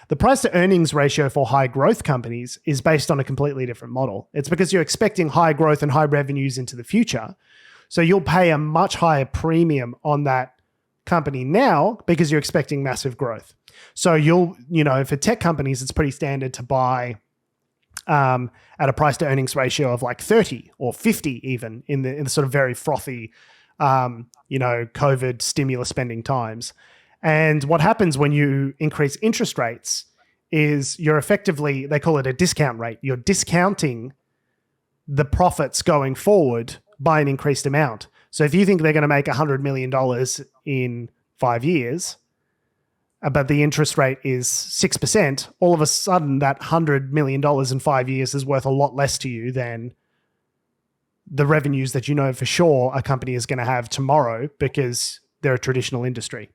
The price to earnings ratio for high growth companies is based on a completely different model. It's because you're expecting high growth and high revenues into the future. So you'll pay a much higher premium on that company now because you're expecting massive growth. So for tech companies, it's pretty standard to buy at a price to earnings ratio of like 30 or 50 even in the sort of very frothy COVID stimulus spending times. And what happens when you increase interest rates is you're effectively, they call it a discount rate. You're discounting the profits going forward by an increased amount. So if you think they're going to make $100 million in 5 years, but the interest rate is 6%, all of a sudden that $100 million in 5 years is worth a lot less to you than the revenues that you know for sure a company is going to have tomorrow because they're a traditional industry.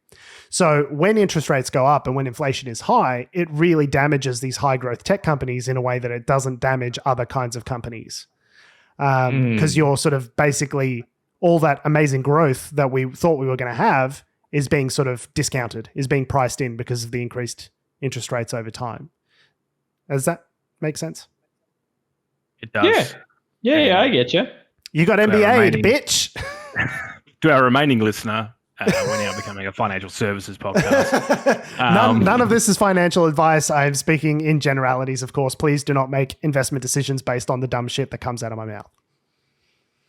So when interest rates go up and when inflation is high, it really damages these high growth tech companies in a way that it doesn't damage other kinds of companies. Because you're sort of basically all that amazing growth that we thought we were going to have is being sort of discounted, is being priced in because of the increased interest rates over time. Does that make sense? It does. Yeah, I get you. You got MBA'd, bitch. To our remaining listener, We're now becoming a financial services podcast. None of this is financial advice. I'm speaking in generalities, of course. Please do not make investment decisions based on the dumb shit that comes out of my mouth.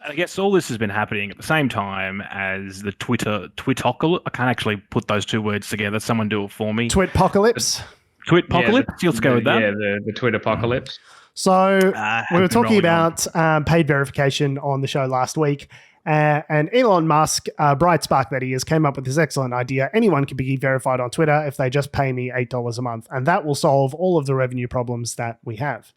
I guess all this has been happening at the same time as the Twitocalypse. I can't actually put those two words together. Someone do it for me. Twitpocalypse. Twitpocalypse. Let's go with that. Yeah, the Twitter apocalypse. So we were talking rolling about paid verification on the show last week. And Elon Musk, bright spark that he is, came up with this excellent idea. Anyone can be verified on Twitter if they just pay me $8 a month. And that will solve all of the revenue problems that we have.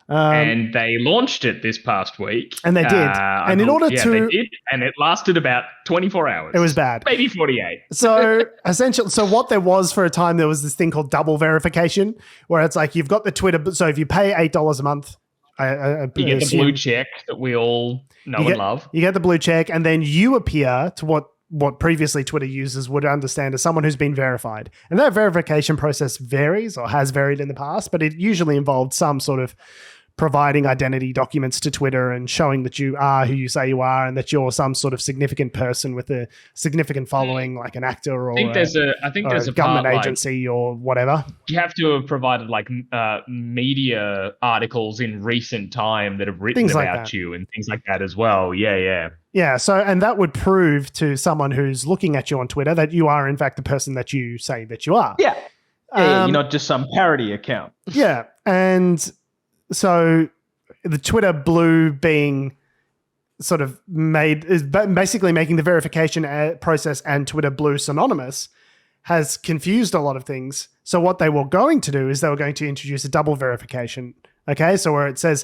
And they launched it this past week. And they did. And in order to... they did. And it lasted about 24 hours. It was bad. Maybe 48. So essentially, what there was for a time, there was this thing called double verification, where it's like you've got the Twitter... So if you pay $8 a month... you get the blue check that we all know and love. You get the blue check, and then you appear to what previously Twitter users would understand as someone who's been verified. And that verification process varies or has varied in the past, but it usually involved some sort of providing identity documents to Twitter and showing that you are who you say you are and that you're some sort of significant person with a significant following, like an actor or there's a government part, agency or whatever. You have to have provided like media articles in recent time that have written Things like about that. you and things like that as well. Yeah. Yeah, so and that would prove to someone who's looking at you on Twitter that you are in fact the person that you say that you are. Yeah, you're not just some parody account. Yeah, and so the Twitter Blue being sort of made is basically making the verification process and Twitter Blue synonymous has confused a lot of things. So what they were going to do is they were going to introduce a double verification. Okay, so where it says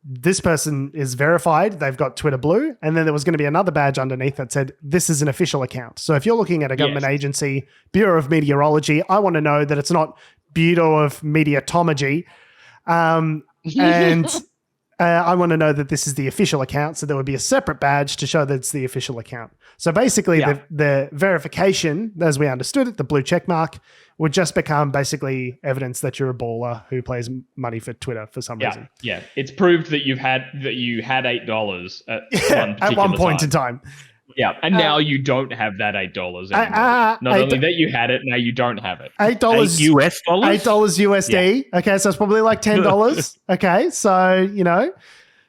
this person is verified, they've got Twitter Blue, and then there was going to be another badge underneath that said this is an official account. So if you're looking at a government agency, Bureau of Meteorology, I want to know that it's not Bureau of Mediatomogy. And I want to know that this is the official account. So there would be a separate badge to show that it's the official account. So basically the verification, as we understood it, the blue check mark, would just become basically evidence that you're a baller who plays money for Twitter for some reason. Yeah. It's proved that you had $8 at one point in time. Yeah, and now you don't have that $8 anymore. Not only that you had it, now you don't have it. $8 US dollars? $8 USD. Yeah. Okay, so it's probably like $10. Okay, so,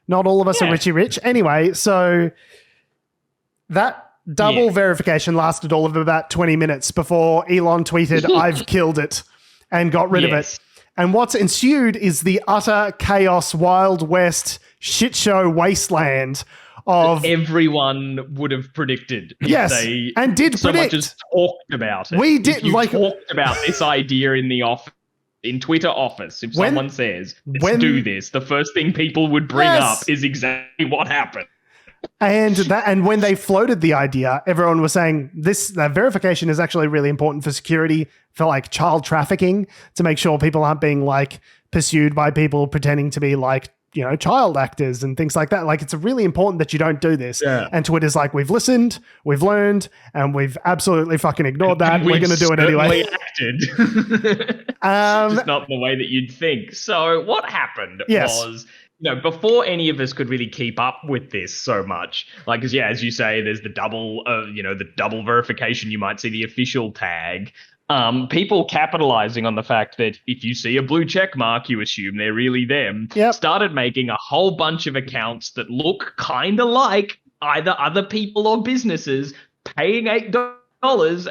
not all of us are Richie Rich. Anyway, so that double verification lasted all of about 20 minutes before Elon tweeted, I've killed it, and got rid of it. And what's ensued is the utter chaos, Wild West, shit show wasteland of everyone would have predicted. Yes, and did so predict. Much as talked about it. We did talked about this idea in the office, in Twitter office. If someone says, "Let's do this," the first thing people would bring up is exactly what happened. And when they floated the idea, everyone was saying that verification is actually really important for security, for like child trafficking, to make sure people aren't being like pursued by people pretending to be like, child actors and things like that. Like, it's really important that you don't do this. Yeah. And Twitter's like, we've listened, we've learned, and we've absolutely fucking ignored that. We're going to do it anyway. Acted. Just not the way that you'd think. So what happened was, before any of us could really keep up with this so much, like, as you say, there's the double, the double verification. You might see the official tag. People capitalizing on the fact that if you see a blue check mark, you assume they're really them, started making a whole bunch of accounts that look kind of like either other people or businesses paying $8,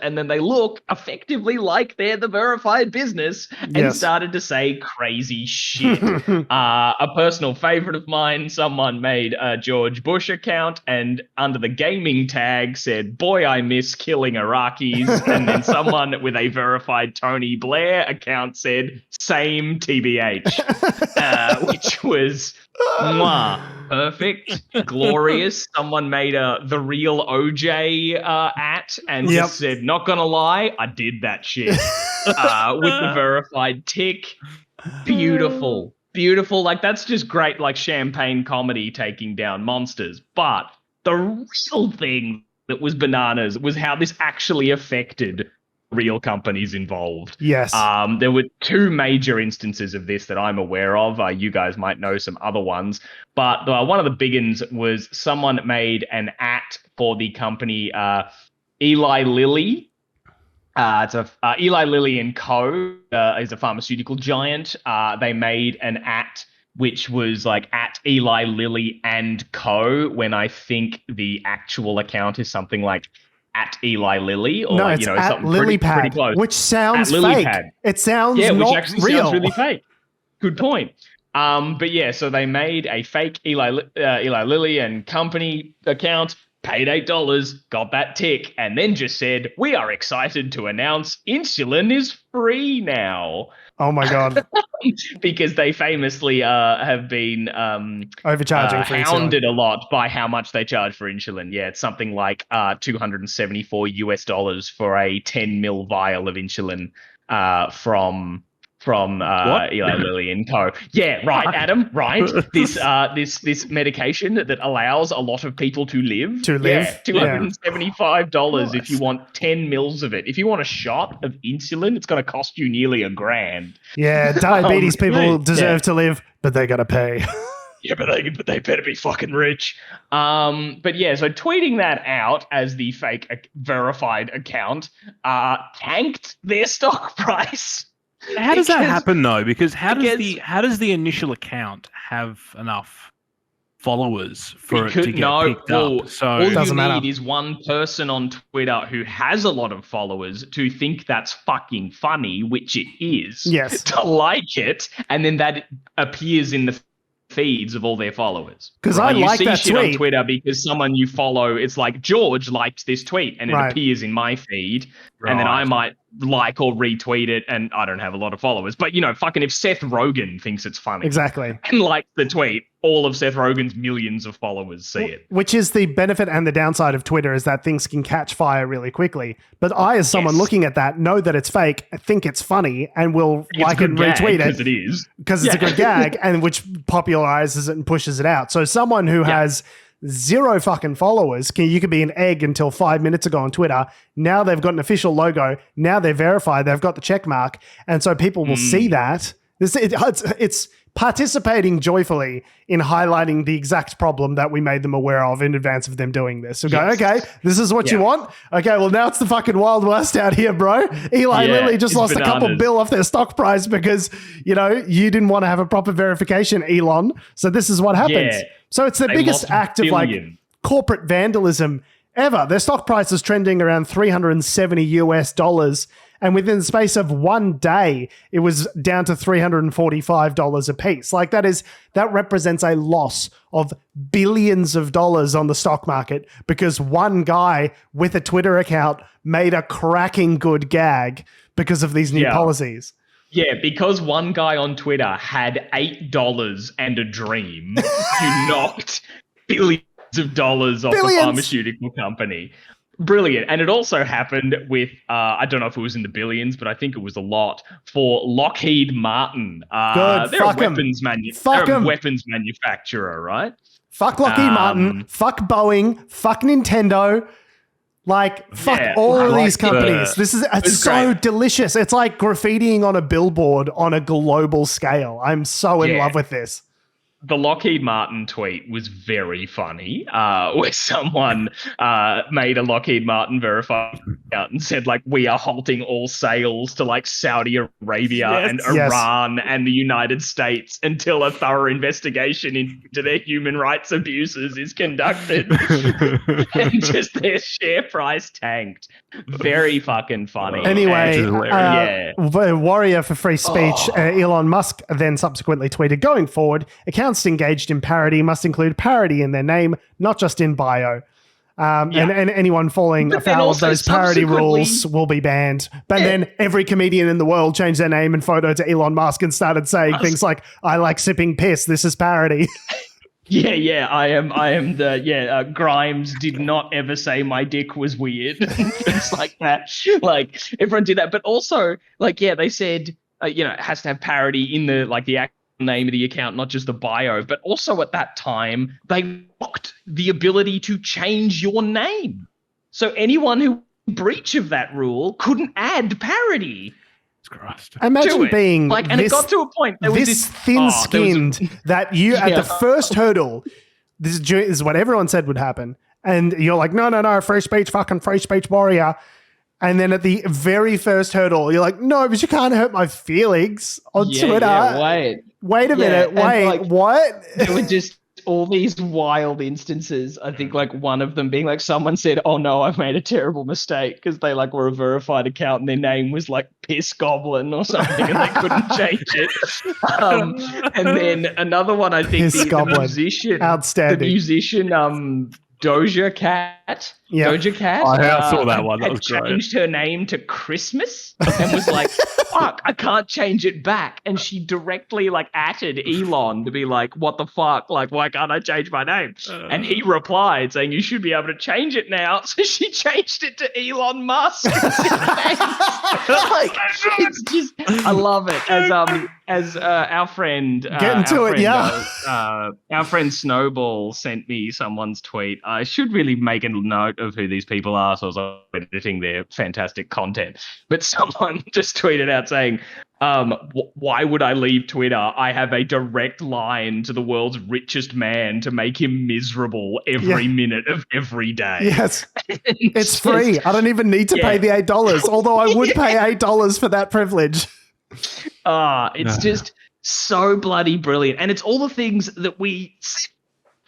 and then they look effectively like they're the verified business and started to say crazy shit. A personal favorite of mine, someone made a George Bush account and under the gaming tag said, "Boy, I miss killing Iraqis." And then someone with a verified Tony Blair account said, "Same TBH," which was perfect, glorious. Someone made the real OJ and just said, "Not gonna lie, I did that shit," with the verified tick. Beautiful. Like, that's just great, like champagne comedy taking down monsters. But the real thing that was bananas was how this actually affected real companies involved. Yes. There were two major instances of this that I'm aware of. You guys might know some other ones, but one of the big ones was someone made an for the company Eli Lilly. Eli Lilly and Co. Is a pharmaceutical giant. They made an which was like at Eli Lilly and Co. when I think the actual account is something like at Eli Lilly, or no, like, it's you know, at something pretty LilyPad, close. which sounds At fake. LilyPad. It sounds which not actually real. sounds really fake. Good point. But yeah, so they made a fake Eli Lilly and Company account, paid $8, got that tick, and then just said, "We are excited to announce insulin is free now." Oh my God. Because they famously have been Overcharging for insulin. hounded a lot by how much they charge for insulin. Yeah, it's something like $274 for a 10 mil vial of insulin from Eli Lilly and Co. Yeah, right, Adam. Right, this medication that allows a lot of people to live. Yeah, $275 if you want 10 mils of it. If you want a shot of insulin, it's going to cost you nearly $1,000. Yeah, diabetes people deserve to live, but they got to pay. Yeah, but they better be fucking rich. But yeah, so tweeting that out as the fake verified account tanked their stock price. How does that happen though? Because how does the initial account have enough followers for it to get picked up? So all you need is one person on Twitter who has a lot of followers to think that's fucking funny, which it is. Yes. To like it, and then that appears in the feeds of all their followers. Because I like that shit tweet on Twitter because someone you follow, it's like George liked this tweet and it appears in my feed, and then I might like or retweet it, and I don't have a lot of followers. But fucking if Seth Rogen thinks it's funny, exactly, and likes the tweet, all of Seth Rogen's millions of followers see it. Which is the benefit and the downside of Twitter, is that things can catch fire really quickly. But I, as someone looking at that, know that it's fake, I think it's funny, and will like and retweet it. Because it is. Because it's a good gag, and which popularizes it and pushes it out. So someone who has zero fucking followers, you could be an egg until 5 minutes ago on Twitter. Now they've got an official logo. Now they're verified. They've got the check mark. And so people will see that. It's participating joyfully in highlighting the exact problem that we made them aware of in advance of them doing this. So go, okay, this is what you want? Okay, well, now it's the fucking Wild West out here, bro. Eli Lilly just lost a couple bill off their stock price because, you didn't want to have a proper verification, Elon. So this is what happens. Yeah. So it's the biggest act of corporate vandalism ever. Their stock price is trending around $370. And within the space of 1 day, it was down to $345 a piece. That represents a loss of billions of dollars on the stock market because one guy with a Twitter account made a cracking good gag because of these new policies. Yeah, because one guy on Twitter had $8 and a dream, you knocked billions of dollars off a pharmaceutical company. Brilliant. And it also happened with, I don't know if it was in the billions, but I think it was a lot, for Lockheed Martin. They're a weapons manufacturer, right? Fuck Lockheed Martin. Fuck Boeing. Fuck Nintendo. Fuck all of these companies. It's so delicious. It's like graffitiing on a billboard on a global scale. I'm so in love with this. The Lockheed Martin tweet was very funny, where someone made a Lockheed Martin verified account and said, we are halting all sales to Saudi Arabia and Iran and the United States until a thorough investigation into their human rights abuses is conducted. And just their share price tanked. Very fucking funny. Anyway, warrior for free speech, Elon Musk then subsequently tweeted, going forward, accounts engaged in parody must include parody in their name, not just in bio. And anyone falling afoul of those parody rules will be banned. But then every comedian in the world changed their name and photo to Elon Musk and started saying things like, I like sipping piss, this is parody. I am Grimes did not ever say my dick was weird. Things like that. Everyone did that. But also, they said, it has to have parody in the actual name of the account, not just the bio. But also at that time, they blocked the ability to change your name. So anyone who breach of that rule couldn't add parody. Christ. Imagine being and it got to a point there was this thin-skinned that you at the first hurdle, this is what everyone said would happen. And you're like, no, free speech, fucking free speech warrior. And then at the very first hurdle, you're like, no, but you can't hurt my feelings on Twitter. Yeah, wait a minute. Wait, what? There were just all these wild instances. I think like one of them being like someone said, oh no, I've made a terrible mistake because they like were a verified account and their name was like Piss Goblin or something and they couldn't change it. And then another one, I think the musician, outstanding. The musician, Doja Cat. Yeah. Doja Cat. I saw that one. That was great. Changed her name to Christmas and was like, fuck, I can't change it back. And she directly like atted Elon to be like, what the fuck? Like, why can't I change my name? And he replied saying, you should be able to change it now. So she changed it to Elon Musk. Like, it's just, I love it. As our friend, our friend Snowball sent me someone's tweet. I should really make a note of who these people are, so I was editing their fantastic content. But someone just tweeted out saying, why would I leave Twitter? I have a direct line to the world's richest man to make him miserable every minute of every day. Yes. It's free. I don't even need to pay the $8, although I would pay $8 for that privilege. It's just so bloody brilliant. And it's all the things that we,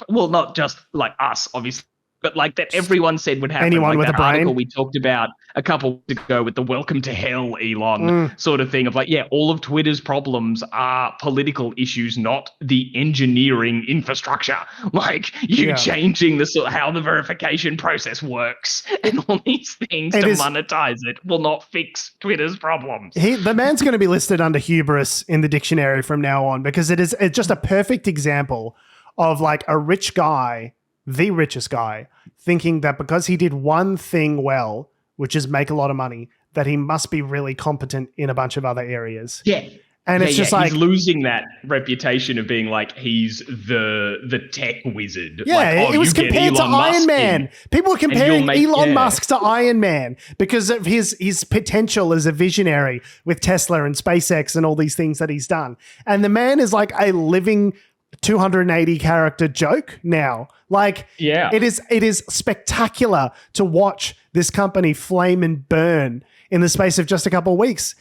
well, not just like us, obviously, but like that everyone said would happen. Anyone like with that a brain. article we talked about a couple weeks ago with the welcome to hell Elon sort of thing of like, all of Twitter's problems are political issues, not the engineering infrastructure. Like you changing the how the verification process works and all these things monetize it will not fix Twitter's problems. The man's going to be listed under hubris in the dictionary from now on because it's just a perfect example of like a rich guy, the richest guy, thinking that because he did one thing well, which is make a lot of money, that he must be really competent in a bunch of other areas. Yeah. And it's just like he's losing that reputation of being like he's the tech wizard. Yeah, like, it was compared to Iron Man. People were comparing Elon Musk to Iron Man because of his potential as a visionary with Tesla and SpaceX and all these things that he's done. And the man is like a living 280 character joke now. Like, it is spectacular to watch this company flame and burn in the space of just a couple of weeks.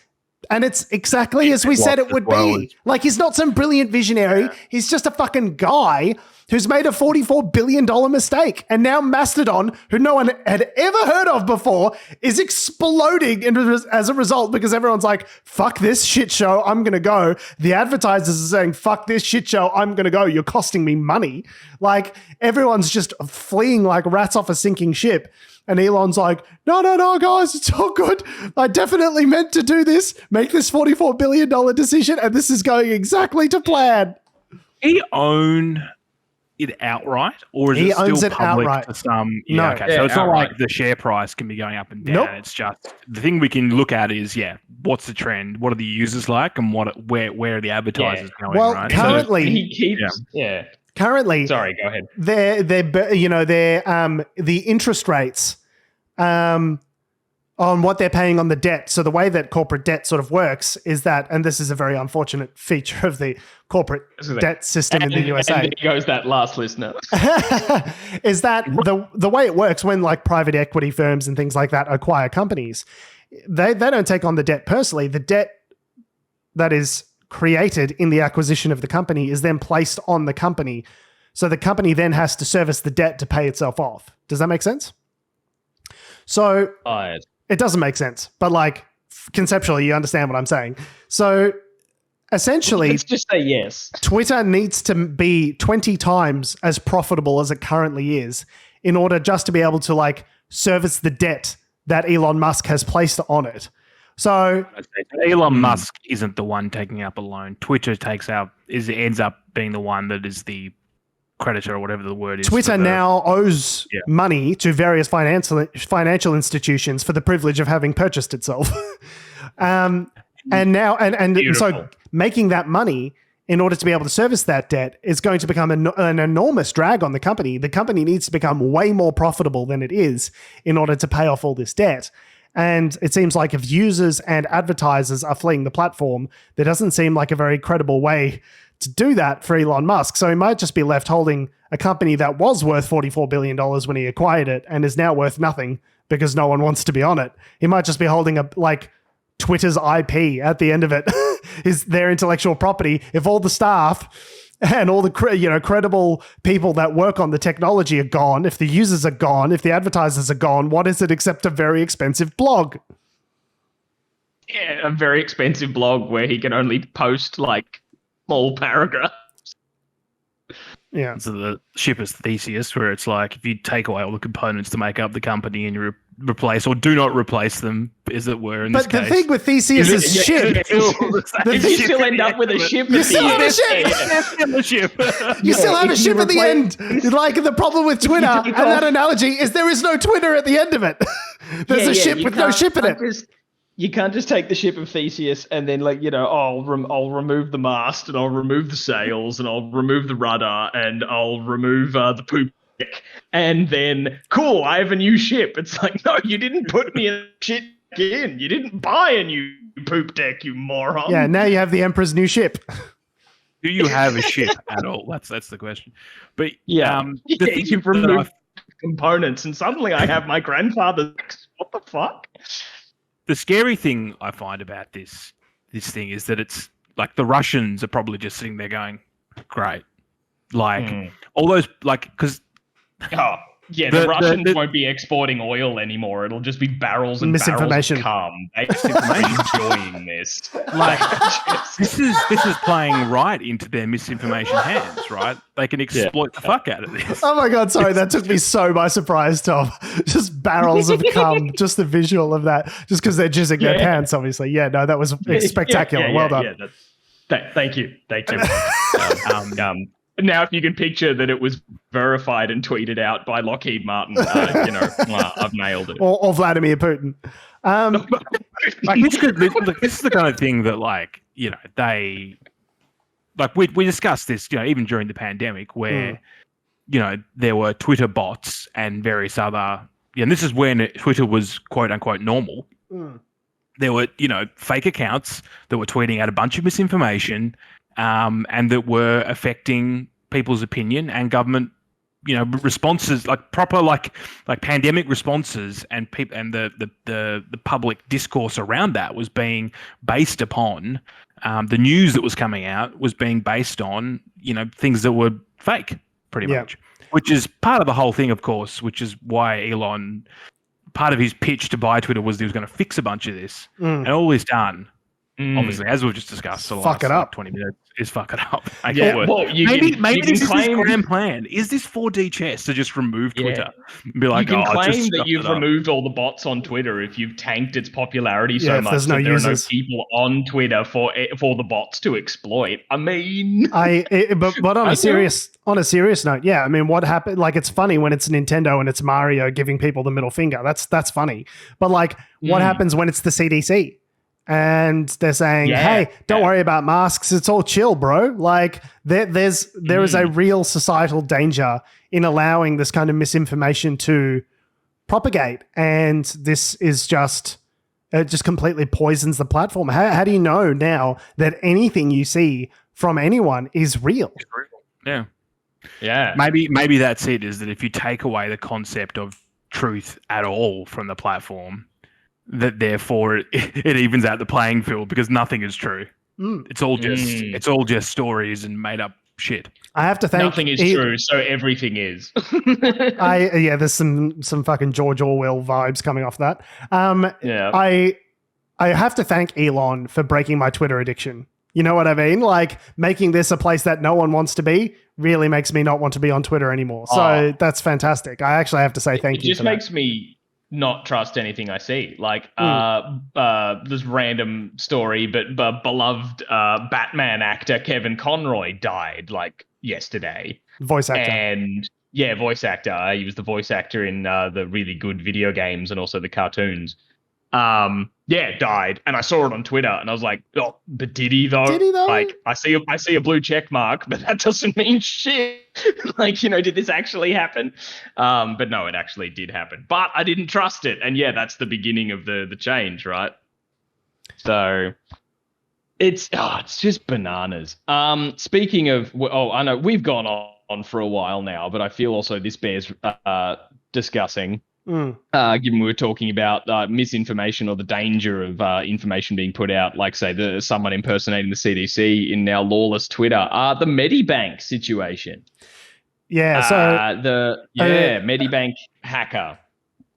And it's exactly as we said it would be. Like, he's not some brilliant visionary. He's just a fucking guy who's made a $44 billion mistake. And now Mastodon, who no one had ever heard of before, is exploding as a result because everyone's like, fuck this shit show, I'm going to go. The advertisers are saying, fuck this shit show, I'm going to go. You're costing me money. Like, everyone's just fleeing like rats off a sinking ship. And Elon's like, no, guys, it's all good. I definitely meant to do this, make this $44 billion decision, and this is going exactly to plan. He own it outright, or is it still public to some? No. Okay. So it's not like the share price can be going up and down. Nope. It's just the thing we can look at is, what's the trend? What are the users like, and where are the advertisers going? Well, right? currently, so he keeps, currently, sorry, go ahead. They're the interest rates on what they're paying on the debt. So the way that corporate debt sort of works is that, and this is a very unfortunate feature of the corporate debt system in the USA. And there goes that last listener. Is that the way it works when like private equity firms and things like that acquire companies, they don't take on the debt personally. The debt that is created in the acquisition of the company is then placed on the company. So the company then has to service the debt to pay itself off. Does that make sense? So it doesn't make sense, but like conceptually, you understand what I'm saying. So essentially, let's just say yes. Twitter needs to be 20 times as profitable as it currently is in order just to be able to like service the debt that Elon Musk has placed on it. So Elon Musk isn't the one taking up a loan. Twitter ends up being the one that is the creditor or whatever the word is. Twitter now owes money to various financial institutions for the privilege of having purchased itself. And so making that money in order to be able to service that debt is going to become an enormous drag on the company. The company needs to become way more profitable than it is in order to pay off all this debt. And it seems like if users and advertisers are fleeing the platform, there doesn't seem like a very credible way to do that for Elon Musk. So he might just be left holding a company that was worth $44 billion when he acquired it and is now worth nothing because no one wants to be on it. He might just be holding Twitter's IP at the end of it is their intellectual property. If all the staff and all the credible people that work on the technology are gone, if the users are gone, if the advertisers are gone, what is it except a very expensive blog? Yeah, a very expensive blog where he can only post small paragraphs. Yeah. So the ship is Theseus, where it's like if you take away all the components to make up the company and you replace or do not replace them, as it were, in this case. But the thing with Theseus is ship. You still end up with a ship. You still have a ship. You still have a ship at the end. The problem with Twitter and that analogy is there is no Twitter at the end of it. There's a ship with no ship in it. You can't just take the ship of Theseus and then I'll remove the mast and I'll remove the sails and I'll remove the rudder and I'll remove the poop deck and then cool, I have a new ship. It's like, no, you didn't put me in shit in. You didn't buy a new poop deck, you moron. Yeah, now you have the Emperor's new ship. Do you have a ship at all? That's the question. But you've removed components and suddenly I have my grandfather's. What the fuck? The scary thing I find about this thing is that it's like the Russians are probably just sitting there going, great. All those, because... Oh, yeah, the Russians won't be exporting oil anymore. It'll just be barrels and misinformation. Barrels of cum. They're enjoying this. This is playing right into their misinformation hands, right? They can exploit the fuck out of this. Oh my God, sorry, that took me so by surprise, Tom. Just barrels of cum, just the visual of that, just because they're jizzing their pants, obviously. Yeah, no, that was spectacular. Well done. Thank you. Now, if you can picture that it was verified and tweeted out by Lockheed Martin, I've nailed it. Or Vladimir Putin. This is the kind of thing that, we discussed this, even during the pandemic, where, there were Twitter bots and various other, and this is when Twitter was quote unquote normal. There were, fake accounts that were tweeting out a bunch of misinformation. And that were affecting people's opinion and government, responses, proper pandemic responses, and the public discourse around that was being based upon the news that was coming out was being based on things that were fake, pretty much, which is part of the whole thing, of course, which is why Elon, part of his pitch to buy Twitter was he was going to fix a bunch of this, and all he's done. Obviously, as we've just discussed, the last 20 minutes is fuck it up. Maybe this is his grand plan. Is this 4D chess to just remove Twitter? And be like, you can claim that you've removed all the bots on Twitter if you've tanked its popularity so much that there are no people on Twitter for the bots to exploit. I mean, but on a serious note, yeah. I mean, what happened? It's funny when it's Nintendo and it's Mario giving people the middle finger. That's funny. But what happens when it's the CDC? And they're saying, hey, don't worry about masks. It's all chill, bro. There is a real societal danger in allowing this kind of misinformation to propagate. And this is it just completely poisons the platform. How do you know now that anything you see from anyone is real? Yeah. Yeah. Maybe that's it, is that if you take away the concept of truth at all from the platform, that therefore it evens out the playing field because nothing is true. It's all just stories and made up shit. I have to thank nothing is true, so everything is. There's some fucking George Orwell vibes coming off that. I have to thank Elon for breaking my Twitter addiction. You know what I mean? Making this a place that no one wants to be really makes me not want to be on Twitter anymore. So that's fantastic. I actually have to say thank you. It just makes me not trust anything I see. This random story, but beloved Batman actor Kevin Conroy died yesterday. Voice actor. And voice actor. He was the voice actor in the really good video games and also the cartoons. Died. And I saw it on Twitter and I was like, oh, but did he though? I see a blue check mark, but that doesn't mean shit. Did this actually happen? But no, it actually did happen. But I didn't trust it. And that's the beginning of the change, right? So It's just bananas. Speaking of, I know we've gone on for a while now, but I feel also this bears discussing. Given we were talking about misinformation or the danger of information being put out, like say someone impersonating the CDC in now lawless Twitter, the Medibank situation. Yeah. So Medibank hacker.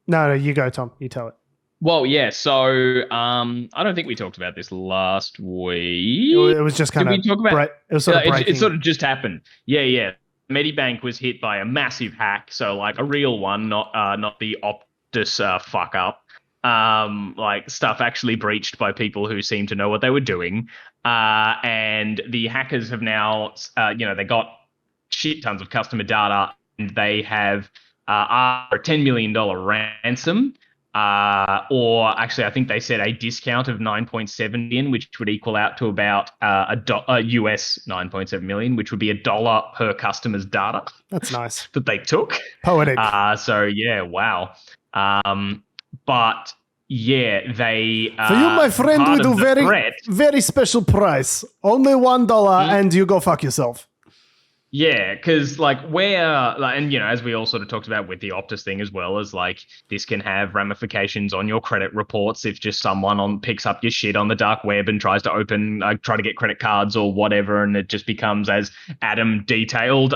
No, you go, Tom. You tell it. Well, yeah. So I don't think we talked about this last week. It was just kind of. Did we talk about? It was sort of breaking. It sort of just happened. Yeah. Medibank was hit by a massive hack, so like a real one, not the Optus fuck up. Like stuff actually breached by people who seem to know what they were doing. And the hackers have now, they got shit tons of customer data, and they have a $10 million ransom. Or actually, I think they said a discount of 9.7 million, which would equal out to about a US 9.7 million, which would be $1 per customer's data. That's nice. That they took. Poetic. So yeah, wow. But yeah, they. For you, my friend, we do very special price. Only $1, and you go fuck yourself. Yeah, because as we all sort of talked about with the Optus thing as well, as like this can have ramifications on your credit reports if just someone picks up your shit on the dark web and tries to try to get credit cards or whatever, and it just becomes, as Adam detailed,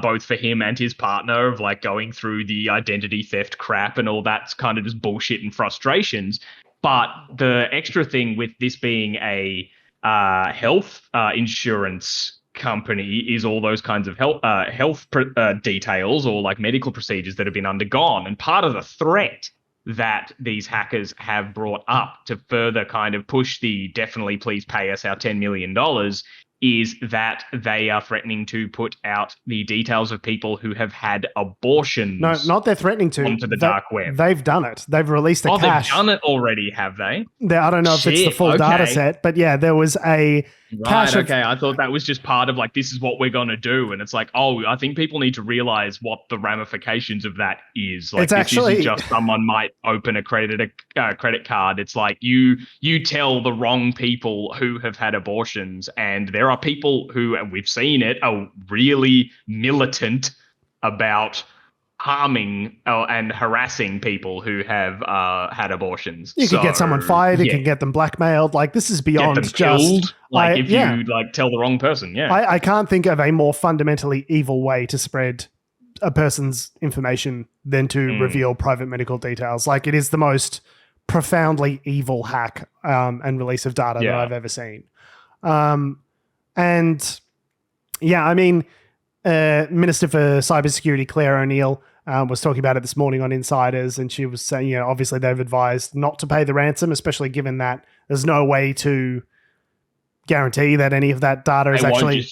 both for him and his partner, of like going through the identity theft crap and all that's kind of just bullshit and frustrations. But the extra thing with this being a health insurance company is all those kinds of health details or like medical procedures that have been undergone. And part of the threat that these hackers have brought up to further kind of push the definitely please pay us our $10 million is that they are threatening to put out the details of people who have had abortions. No, not they're threatening to. Onto the dark web. They've done it. They've released a cache. They've done it already, have they? I don't know if it's the full data set, but yeah, there was a cache. Okay, I thought that was just part of like, this is what we're going to do. And it's like, I think people need to realize what the ramifications of that is. Like, this isn't just someone might open a credit card. It's like you tell the wrong people who have had abortions, and there are people who, and we've seen it, are really militant about harming and harassing people who have had abortions. You could get someone fired. You can get them blackmailed. Like, this is beyond get them killed, just like you like tell the wrong person. Yeah, I can't think of a more fundamentally evil way to spread a person's information than to reveal private medical details. Like, it is the most profoundly evil hack and release of data that I've ever seen. And yeah, I mean, Minister for Cybersecurity Claire O'Neill was talking about it this morning on Insiders, and she was saying, obviously they've advised not to pay the ransom, especially given that there's no way to guarantee that any of that data is actually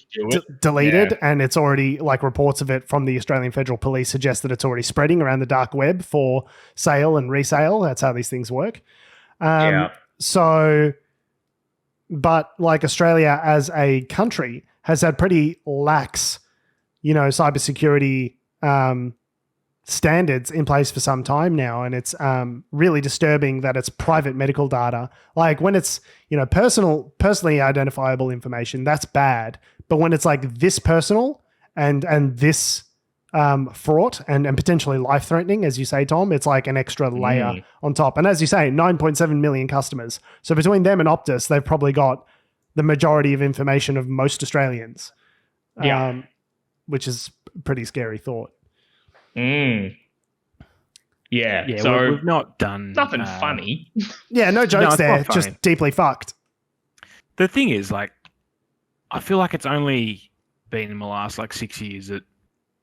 deleted, and it's already, like, reports of it from the Australian Federal Police suggest that it's already spreading around the dark web for sale and resale. That's how these things work. So, but like Australia as a country has had pretty lax, cybersecurity standards in place for some time now, and it's really disturbing that it's private medical data. Like, when it's personally identifiable information, that's bad. But when it's like this personal and this fraught and potentially life threatening, as you say, Tom, it's like an extra layer on top. And as you say, 9.7 million customers. So between them and Optus, they've probably got the majority of information of most Australians. Which is a pretty scary thought. Yeah. So we've not done nothing funny. Yeah, no jokes there. Just deeply fucked. The thing is, like, I feel like it's only been in the last 6 years that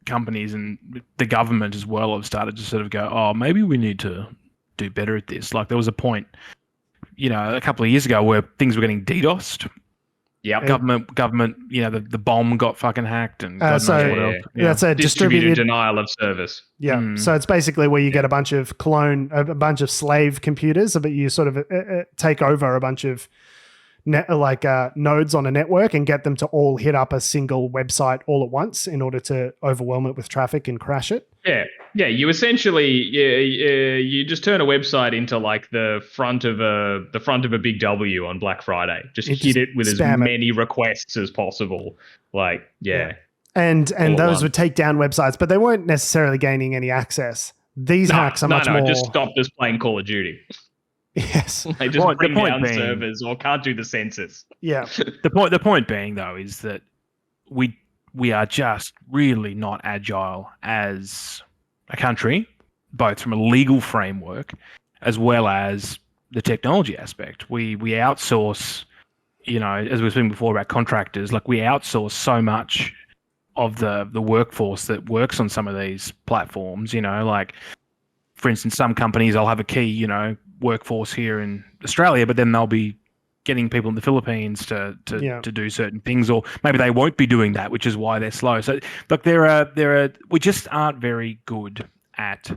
companies and the government as well have started to sort of go, oh, maybe we need to do better at this. Like, there was a point, a couple of years ago where things were getting DDoSed. Yeah, government. The bomb got fucking hacked, and God knows what else. That's a distributed denial of service. Yeah, so it's basically where you get a bunch of slave computers, but you sort of take over a bunch of nodes on a network and get them to all hit up a single website all at once in order to overwhelm it with traffic and crash it. Yeah, Yeah, you essentially you just turn a website into like the front of a big W on Black Friday. Just hit it with as many requests as possible. Like, yeah. And those would take down websites, but they weren't necessarily gaining any access. These hacks are much more. Just stopped us playing Call of Duty. Yes. They just bring down servers or can't do the census. Yeah. The point being though is that we are just really not agile as a country, both from a legal framework as well as the technology aspect. We outsource, as we were speaking before about contractors, like we outsource so much of the workforce that works on some of these platforms, like for instance, some companies will have a key, workforce here in Australia, but then they'll be getting people in the Philippines to do certain things, or maybe they won't be doing that, which is why they're slow. So look, we just aren't very good at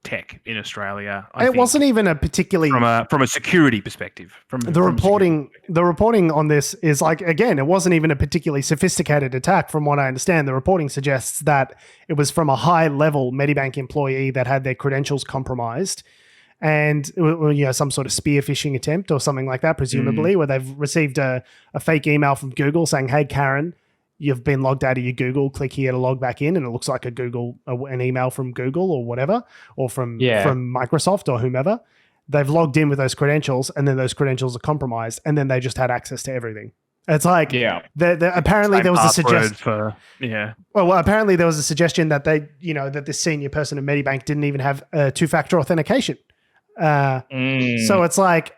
tech in Australia. I think, wasn't even a particularly from a security perspective. The reporting on this is like, again, it wasn't even a particularly sophisticated attack. From what I understand, the reporting suggests that it was from a high level Medibank employee that had their credentials compromised. And some sort of spear phishing attempt or something like that, presumably, where they've received a fake email from Google saying, "Hey, Karen, you've been logged out of your Google. Click here to log back in." And it looks like an email from Google or whatever, or from Microsoft or whomever. They've logged in with those credentials, and then those credentials are compromised, and then they just had access to everything. It's like, apparently there was a suggestion. Well, apparently there was a suggestion that that this senior person at Medibank didn't even have two-factor authentication. So it's like,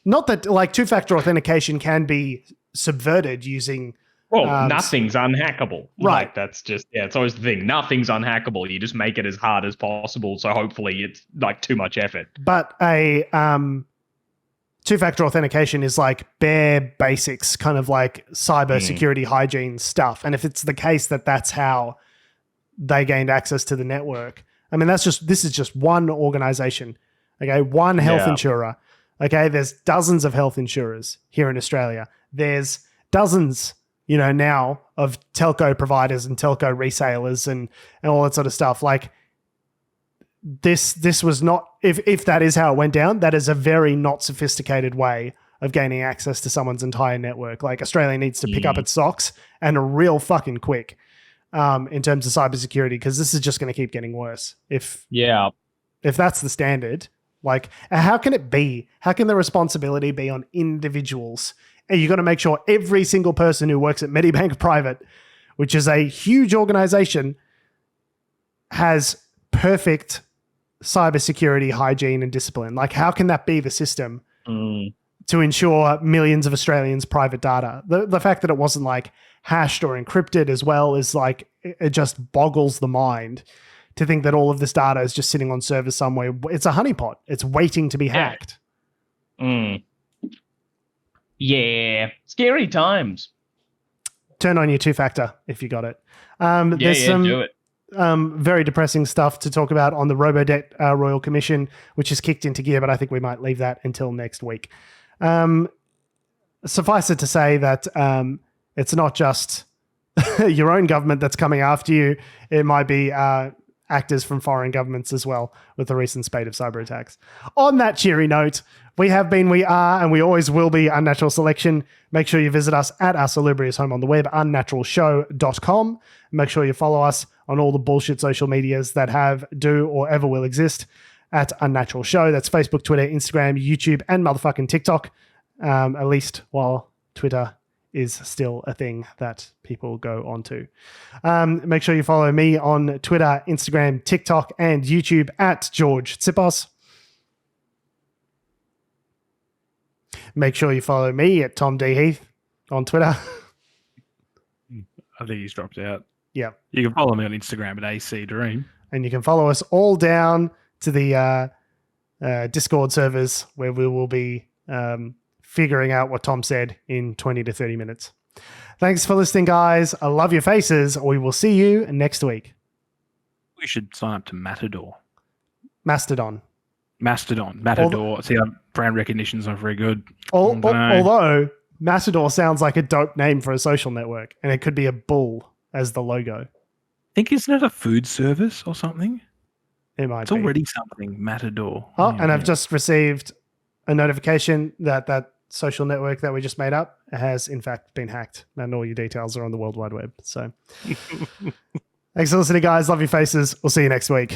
not that like two-factor authentication can be subverted using. Well, nothing's unhackable. Right. Like, that's just, it's always the thing. Nothing's unhackable. You just make it as hard as possible. So hopefully it's like too much effort. But a two-factor authentication is like bare basics, kind of like cyber security hygiene stuff. And if it's the case that that's how they gained access to the network, I mean, this is just one organization. Okay, one health insurer. Okay, there's dozens of health insurers here in Australia. There's dozens, now of telco providers and telco resellers and all that sort of stuff. Like this was not, if that is how it went down, that is a very not sophisticated way of gaining access to someone's entire network. Like Australia needs to pick up its socks and real fucking quick in terms of cybersecurity, because this is just going to keep getting worse. If that's the standard. Like, how can it be? How can the responsibility be on individuals? And you got to make sure every single person who works at Medibank Private, which is a huge organization, has perfect cybersecurity, hygiene, and discipline. Like, how can that be the system to ensure millions of Australians' private data? The fact that it wasn't like hashed or encrypted as well is like, it just boggles the mind. To think that all of this data is just sitting on servers somewhere. It's a honeypot. It's waiting to be hacked. Yeah. Scary times. Turn on your two-factor if you got it. There's some do it. Very depressing stuff to talk about on the Robodebt Royal Commission, which has kicked into gear, but I think we might leave that until next week. Suffice it to say that it's not just your own government that's coming after you. It might be actors from foreign governments as well, with the recent spate of cyber attacks. On that cheery note, we have been, we are, and we always will be Unnatural Selection. Make sure you visit us at our salubrious home on the web, unnaturalshow.com. Make sure you follow us on all the bullshit social medias that have, do, or ever will exist at Unnatural Show. That's Facebook, Twitter, Instagram, YouTube, and motherfucking TikTok. At least while Twitter is still a thing that people go onto. Make sure you follow me on Twitter, Instagram, TikTok, and YouTube at George Tsipos. Make sure you follow me at Tom D. Heath on Twitter. I think he's dropped out. Yeah. You can follow me on Instagram at AC Dream. And you can follow us all down to the Discord servers, where we will be figuring out what Tom said in 20 to 30 minutes. Thanks for listening, guys. I love your faces. We will see you next week. We should sign up to Matador. Mastodon. Matador. See, our brand recognition's not very good. Although Matador sounds like a dope name for a social network, and it could be a bull as the logo. I think, isn't it a food service or something? It might It's be. already something, Matador. Oh, and I've just received a notification that social network that we just made up has in fact been hacked, and all your details are on the World Wide Web. So thanks for listening, guys. Love your faces. We'll see you next week.